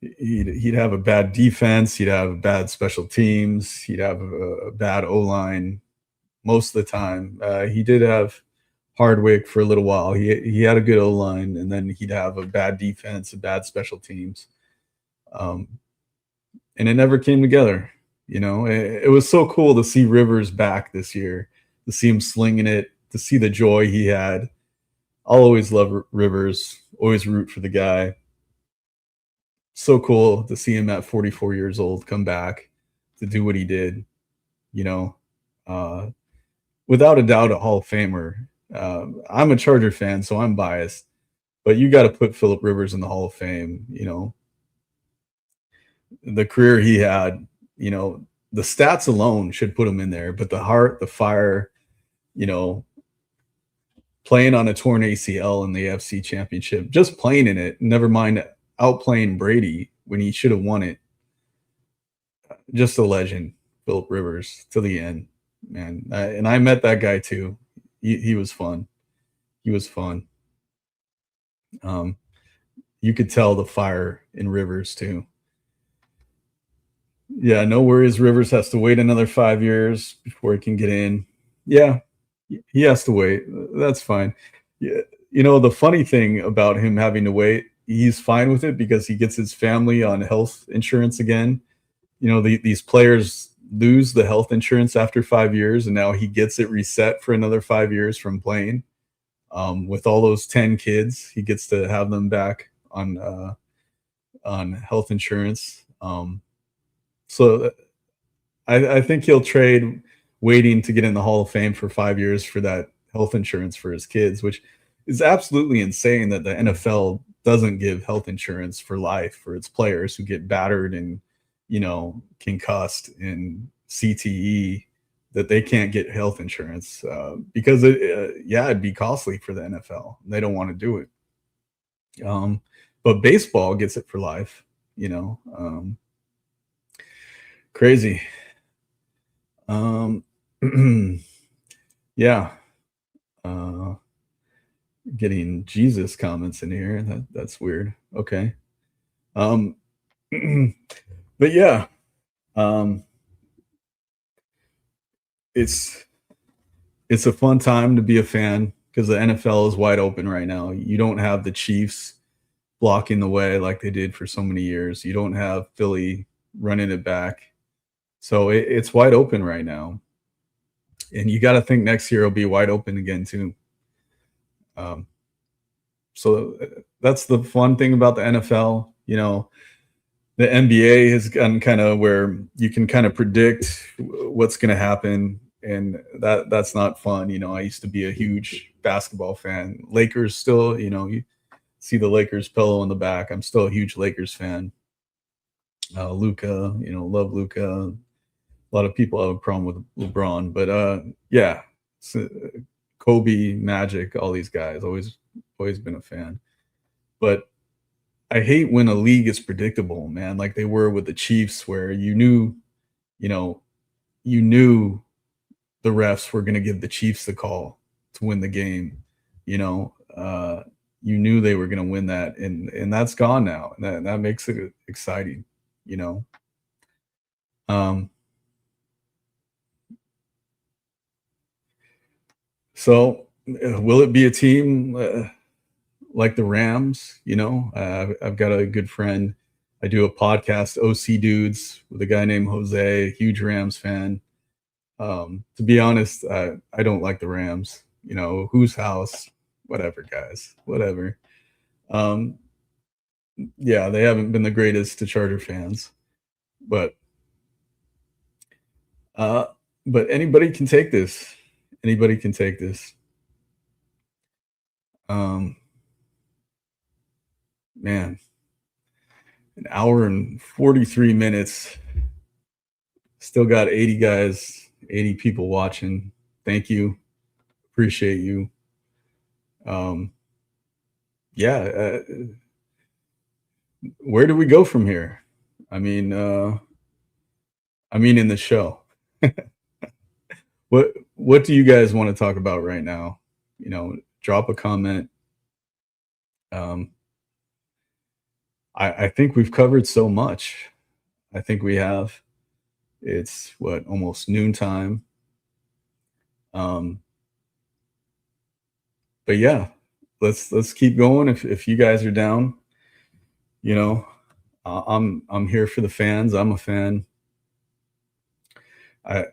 He'd have a bad defense. He'd have bad special teams. He'd have a bad O-line most of the time. He did have Hardwick for a little while. He had a good O-line, and then he'd have a bad defense, a bad special teams. And it never came together. It was so cool to see Rivers back this year, to see him slinging it, to see the joy he had. I'll always love Rivers, always root for the guy. So cool to see him at 44 years old come back to do what he did. Without a doubt, a Hall of Famer. I'm a Charger fan, so I'm biased, but you got to put Phillip Rivers in the Hall of Fame. The career he had, the stats alone should put him in there, but the heart, the fire, playing on a torn ACL in the AFC Championship, just playing in it, never mind outplaying Brady when he should have won it. Just a legend, Phillip Rivers, to the end, man. And I met that guy too. He was fun. He was fun. You could tell the fire in Rivers too. Yeah, no worries. Rivers has to wait another 5 years before he can get in. Yeah, he has to wait. That's fine. Yeah, the funny thing about him having to wait, he's fine with it because he gets his family on health insurance again. These players lose the health insurance after 5 years, and now he gets it reset for another 5 years from playing. With all those 10 kids, he gets to have them back on health insurance. So I think he'll trade waiting to get in the Hall of Fame for 5 years for that health insurance for his kids, which is absolutely insane that the NFL doesn't give health insurance for life for its players who get battered and concussed in CTE, that they can't get health insurance because it'd be costly for the NFL. They don't want to do it. But baseball gets it for life. Crazy. Um, yeah. Uh, Getting Jesus comments in here. That's weird. Okay. Um, but yeah, um, it's it's a fun time to be a fan because the NFL is wide open right now. You don't have the Chiefs blocking the way like they did for so many years. You don't have Philly running it back. So it's wide open right now. And you got to think next year will be wide open again, too. Um, so that's the fun thing about the NFL. The NBA has gotten kind of where you can kind of predict what's going to happen, and that's not fun. I used to be a huge basketball fan. Lakers still, you see the Lakers pillow in the back. I'm still a huge Lakers fan. Luca, love Luca. A lot of people have a problem with LeBron, but yeah, so, Kobe, Magic, all these guys, always been a fan. But I hate when a league is predictable, man, like they were with the Chiefs, where you know, you knew the refs were going to give the Chiefs the call to win the game. You know, you knew they were going to win that, and that's gone now. And that makes it exciting. You know, um, so will it be a team like the Rams? I've got a good friend. I do a podcast, OC Dudes, with a guy named Jose, huge Rams fan. To be honest, I don't like the Rams. Whose house? Whatever, guys. Whatever. Um, yeah, they haven't been the greatest to Charger fans, but uh, but anybody can take this. Anybody can take this. Um, man, an hour and 43 minutes. Still got 80 guys, 80 people watching. Thank you. Appreciate you. Um, yeah, where do we go from here? I mean, in the show. What do you guys want to talk about right now? Drop a comment. Um, I think we've covered so much. I think we have. It's what, almost noontime. Um, but yeah, let's keep going if you guys are down. You know, I'm here for the fans. I'm a fan. I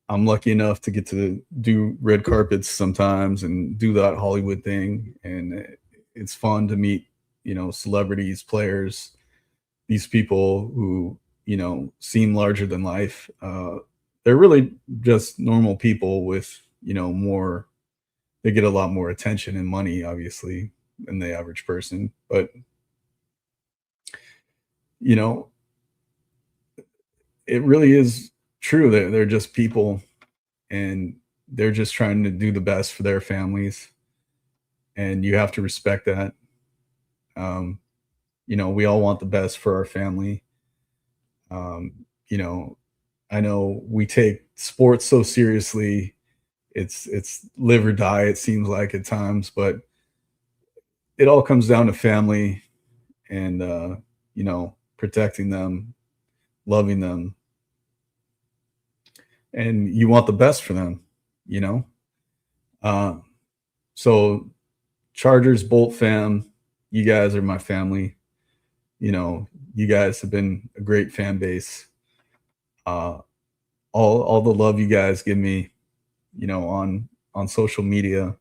I'm lucky enough to get to do red carpets sometimes and do that Hollywood thing, and it's fun to meet celebrities, players, these people who seem larger than life. They're really just normal people with more. They get a lot more attention and money, obviously, than the average person, but you know it really is true that they're just people, and they're just trying to do the best for their families, and you have to respect that. um, we all want the best for our family. um, you know I know we take sports so seriously. It's live or die, it seems like at times, but it all comes down to family and protecting them. loving them, and you want the best for them, you know? Uh, so Chargers Bolt fam, you guys are my family. You know, you guys have been a great fan base. Uh, all the love you guys give me, on social media.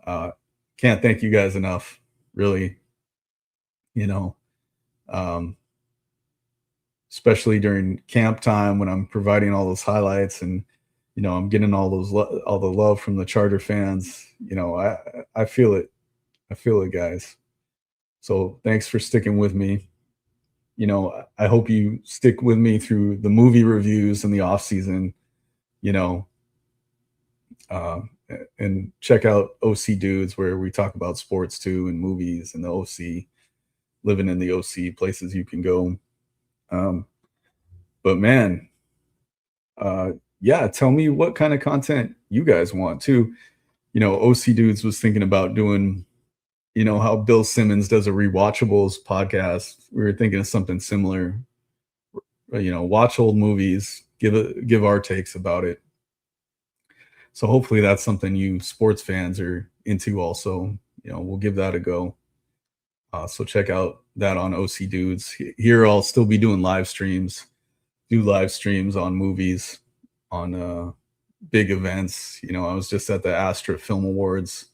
Uh, can't thank you guys enough, really. You know, um, especially during camp time when I'm providing all those highlights and I'm getting all the love from the Charger fans. I feel it. I feel it, guys. So thanks for sticking with me. I hope you stick with me through the movie reviews in the off season. You know, uh, and check out OC Dudes where we talk about sports too and movies and the OC, living in the OC, places you can go. Um, but man, uh, yeah, tell me what kind of content you guys want too. OC Dudes was thinking about doing, how Bill Simmons does a rewatchables podcast. We were thinking of something similar. Watch old movies, give our takes about it. So hopefully that's something you sports fans are into also. We'll give that a go. So check out that on OC Dudes. Here I'll still be doing live streams, do live streams on movies, on big events. I was just at the Astra Film Awards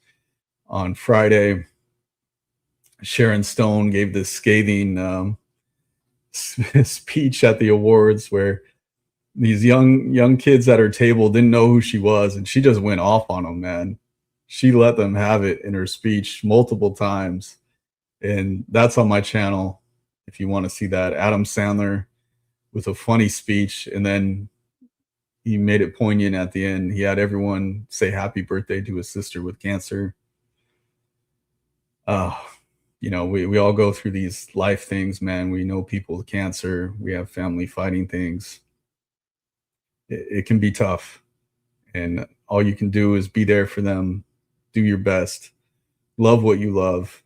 on Friday. Sharon Stone gave this scathing speech at the awards where these young kids at her table didn't know who she was, and she just went off on them, man. She let them have it in her speech multiple times, and that's on my channel if you want to see that. Adam Sandler with a funny speech, and then he made it poignant at the end. He had everyone say happy birthday to his sister with cancer. Uh, we all go through these life things, man. We know people with cancer. We have family fighting things. It can be tough, and all you can do is be there for them, do your best, love what you love,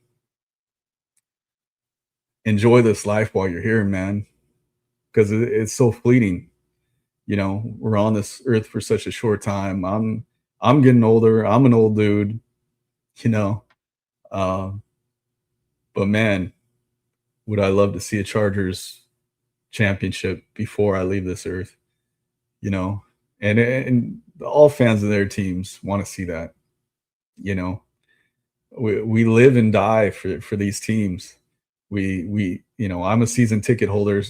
enjoy this life while you're here, man, because it's so fleeting. We're on this earth for such a short time. I'm getting older. I'm an old dude, you know. Um, but man, would I love to see a Chargers championship before I leave this earth, you know? And all fans of their teams want to see that, you know. We live and die for these teams. I'm a season ticket holder.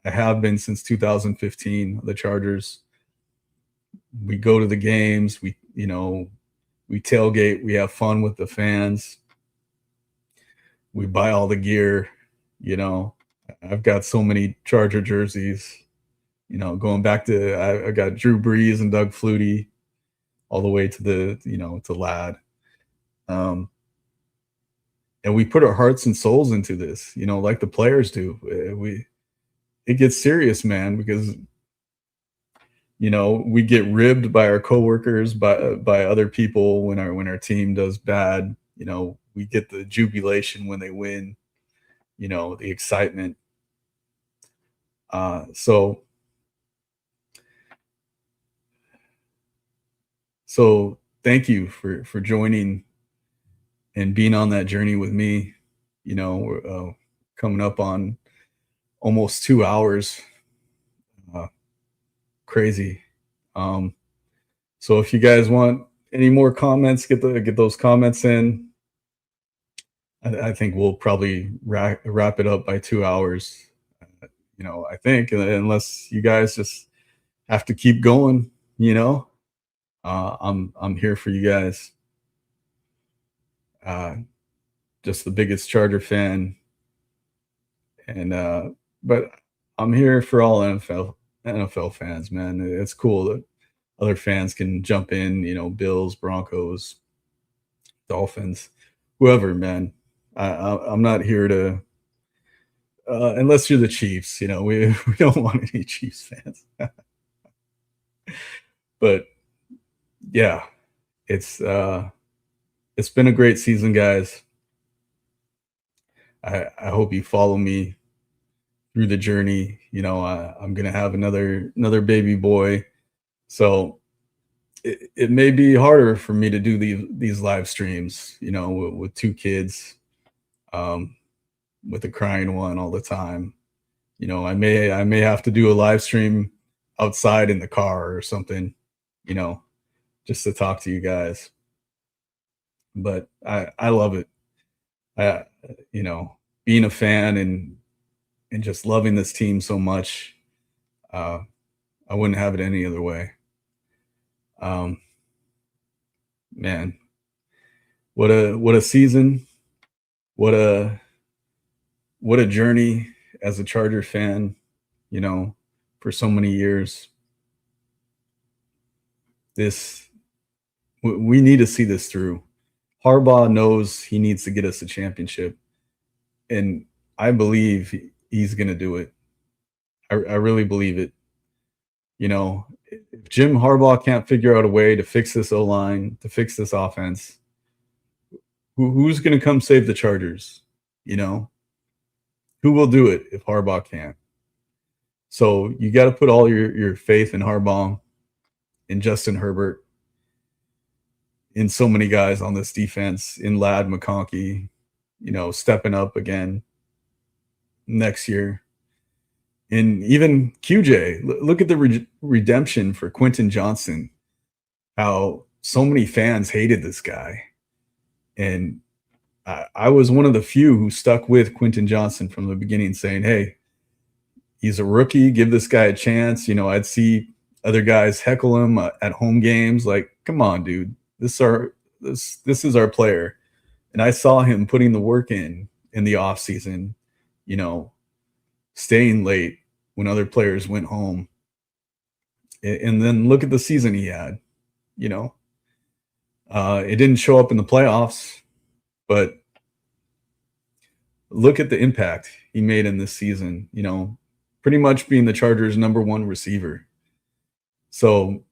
I have been since 2015. The Chargers. We go to the games. We tailgate. We have fun with the fans. We buy all the gear. I've got so many Charger jerseys. Going back to I got Drew Brees and Doug Flutie, all the way to to Ladd. And we put our hearts and souls into this, like the players do. It gets serious, man, because we get ribbed by our coworkers, by other people when our team does bad. We get the jubilation when they win. The excitement. So thank you for joining and being on that journey with me. We're coming up on almost 2 hours. Crazy. So if you guys want any more comments, get those comments in. I think we'll probably wrap it up by 2 hours. I think, unless you guys just have to keep going. I'm here for you guys. Just the biggest Charger fan, and but I'm here for all NFL fans, man. It's cool that other fans can jump in. Bills, Broncos, Dolphins, whoever, man. I'm not here to unless you're the Chiefs. We don't want any Chiefs fans. But yeah, it's been a great season, guys. I hope you follow me. If through the journey. I'm gonna have another baby boy, so it may be harder for me to do these live streams, with two kids, um, with a crying one all the time. I may have to do a live stream outside in the car or something, you know, just to talk to you guys. But I love it. I you know, Being a fan and just loving this team so much, uh, I wouldn't have it any other way. Um, Man, what a season, what a what a journey as a Charger fan, you know, for so many years. This we need to see this through. Harbaugh knows he needs to get us a championship, and I believe he's going to do it. I really believe it. If Jim Harbaugh can't figure out a way to fix this O line, to fix this offense, who's going to come save the Chargers? You know, who will do it if Harbaugh can't? So you got to put all your faith in Harbaugh, in Justin Herbert, in so many guys on this defense, in Ladd McConkey, stepping up again next year. And even QJ, look at the redemption for Quentin Johnson, how so many fans hated this guy. And I was one of the few who stuck with Quentin Johnson from the beginning, saying, hey, he's a rookie. Give this guy a chance. I'd see other guys heckle him at home games. Like, come on, dude. This is our player. And I saw him putting the work in the offseason, staying late when other players went home. And then look at the season he had, it didn't show up in the playoffs, but look at the impact he made in this season, pretty much being the Chargers' number one receiver. So,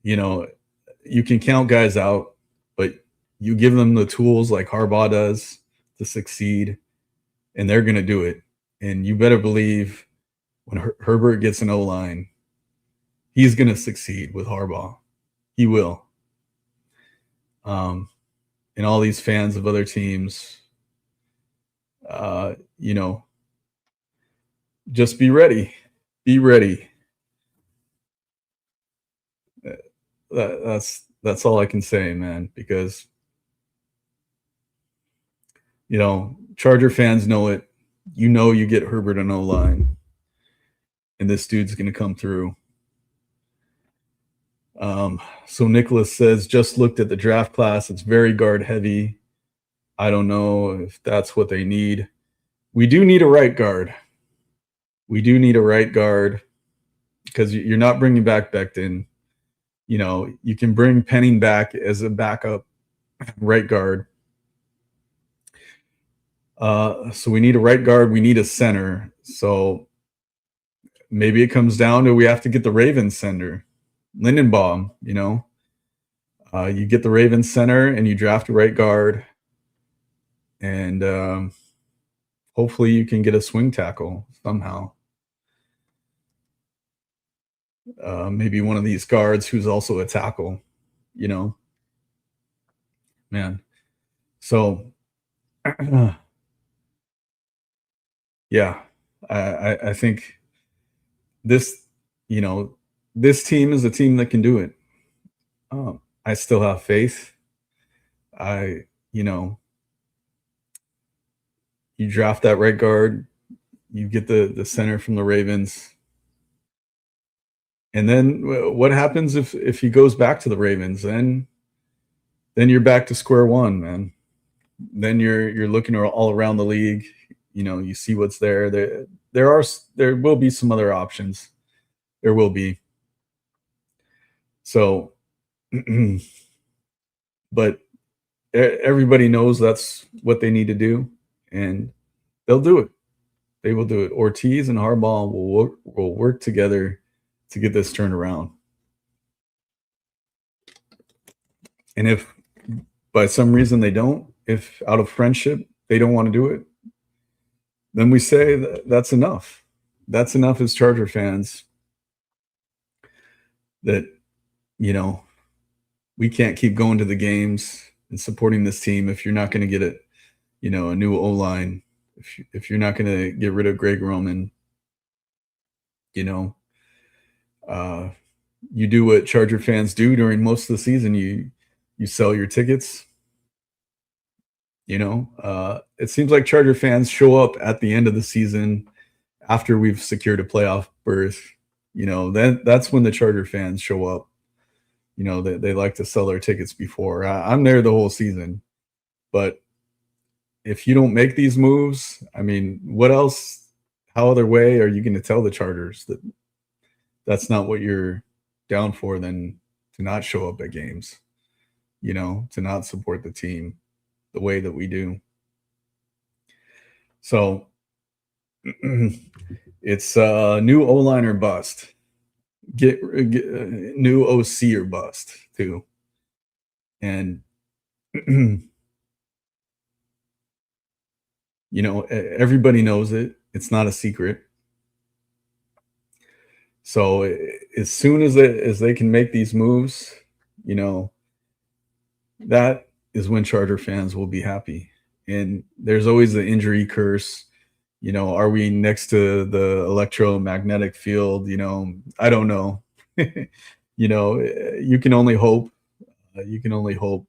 you can count guys out, but you give them the tools like Harbaugh does to succeed, and they're going to do it. And you better believe when Herbert gets an O-line, he's going to succeed with Harbaugh. He will. And all these fans of other teams, just be ready. Be ready. That's all I can say, man, because Charger fans know it. You get Herbert an O-line, and this dude's going to come through. So Nicholas says, just looked at the draft class. It's very guard heavy. I don't know if that's what they need. We do need a right guard. Because you're not bringing back Becton. You can bring Penning back as a backup right guard. So we need a right guard. We need a center. So maybe it comes down to we have to get the Ravens center, Lindenbaum. You get the Ravens center and you draft a right guard, and hopefully you can get a swing tackle somehow. Maybe one of these guards who's also a tackle. Man. So. Yeah, I think this, this team is a team that can do it. I still have faith. You draft that right guard, you get the center from the Ravens, and then what happens if he goes back to the Ravens? Then you're back to square one, man. Then you're looking all around the league. You see what's there. There will be some other options. There will be. So, but everybody knows that's what they need to do, and they'll do it. They will do it. Ortiz and Harbaugh will work together to get this turned around. And if by some reason they don't, if out of friendship they don't want to do it, then we say that's enough. That's enough as Charger fans that, you know, we can't keep going to the games and supporting this team if you're not going to get it, a new O line. If you're not going to get rid of Greg Roman, you know, uh, you do what Charger fans do during most of the season. You sell your tickets. It seems like Charger fans show up at the end of the season after we've secured a playoff berth. Then that's when the Charger fans show up. They like to sell their tickets before. I'm there the whole season, but if you don't make these moves, I mean, what else? How other way are you going to tell the Chargers that that's not what you're down for than to not show up at games, to not support the team the way that we do? So it's new O-line or bust. Get new OC or bust too. And everybody knows it. It's not a secret. So as soon as they can make these moves, that is when Charger fans will be happy. And there's always the injury curse. Are we next to the electromagnetic field? I don't know. You can only hope. You can only hope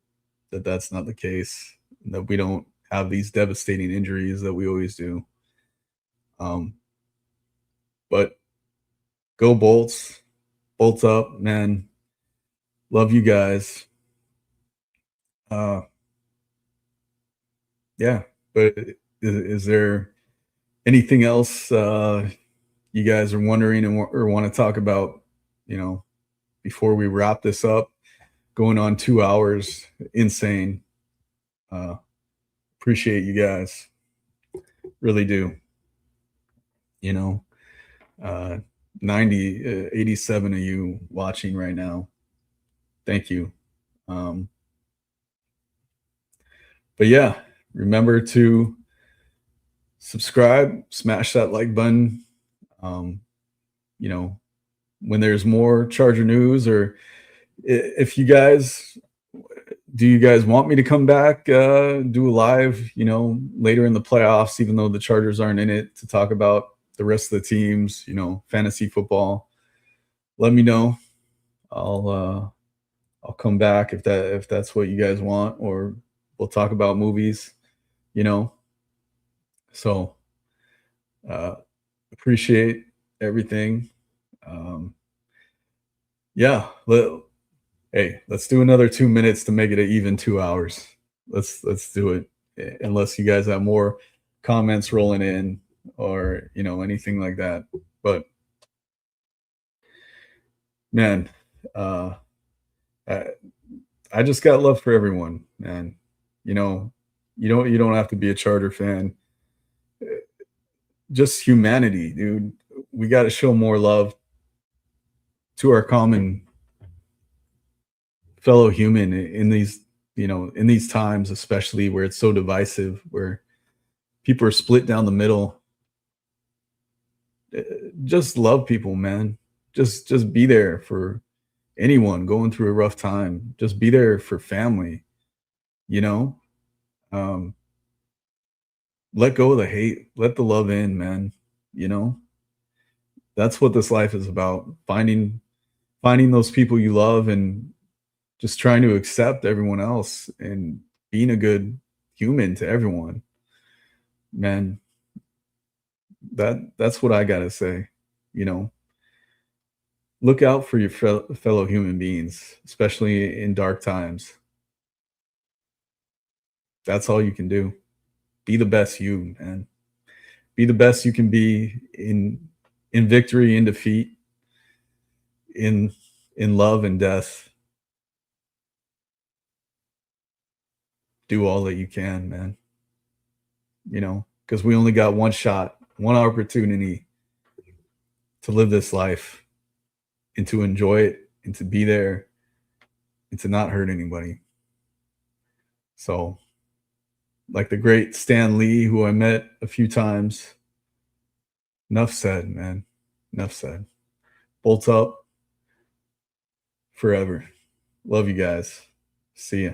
that that's not the case, that we don't have these devastating injuries that we always do. But go Bolts. Bolts up, man. Love you guys. Yeah, but is there anything else you guys are wondering or want to talk about, before we wrap this up? Going on 2 hours, insane. Appreciate you guys, really do. 87 of you watching right now. Thank you. But yeah, remember to subscribe, smash that like button. When there's more Charger news, or if you guys want me to come back, do a live, later in the playoffs, even though the Chargers aren't in it, to talk about the rest of the teams, fantasy football, let me know. I'll come back if that's what you guys want, or we'll talk about movies, So appreciate everything. Yeah, let's do another 2 minutes to make it an even 2 hours. Let's do it. Unless you guys have more comments rolling in, or anything like that. But man, I just got love for everyone, man. You don't have to be a Charger fan. Just humanity, dude. We got to show more love to our common fellow human in these times, especially where it's so divisive, where people are split down the middle. Just love people, man. Just be there for anyone going through a rough time. Just be there for family. Let go of the hate. Let the love in, man. That's what this life is about. Finding those people you love, and just trying to accept everyone else, and being a good human to everyone, man. That's what I gotta say. Look out for your fellow human beings, especially in dark times. That's all you can do. Be the best you, man. Be the best you can be in victory, in defeat, in love and death. Do all that you can, man. Because we only got one shot, one opportunity to live this life, and to enjoy it, and to be there, and to not hurt anybody. So, like the great Stan Lee, who I met a few times, Enough said, man. Enough said. Bolts up forever. Love you guys. See ya.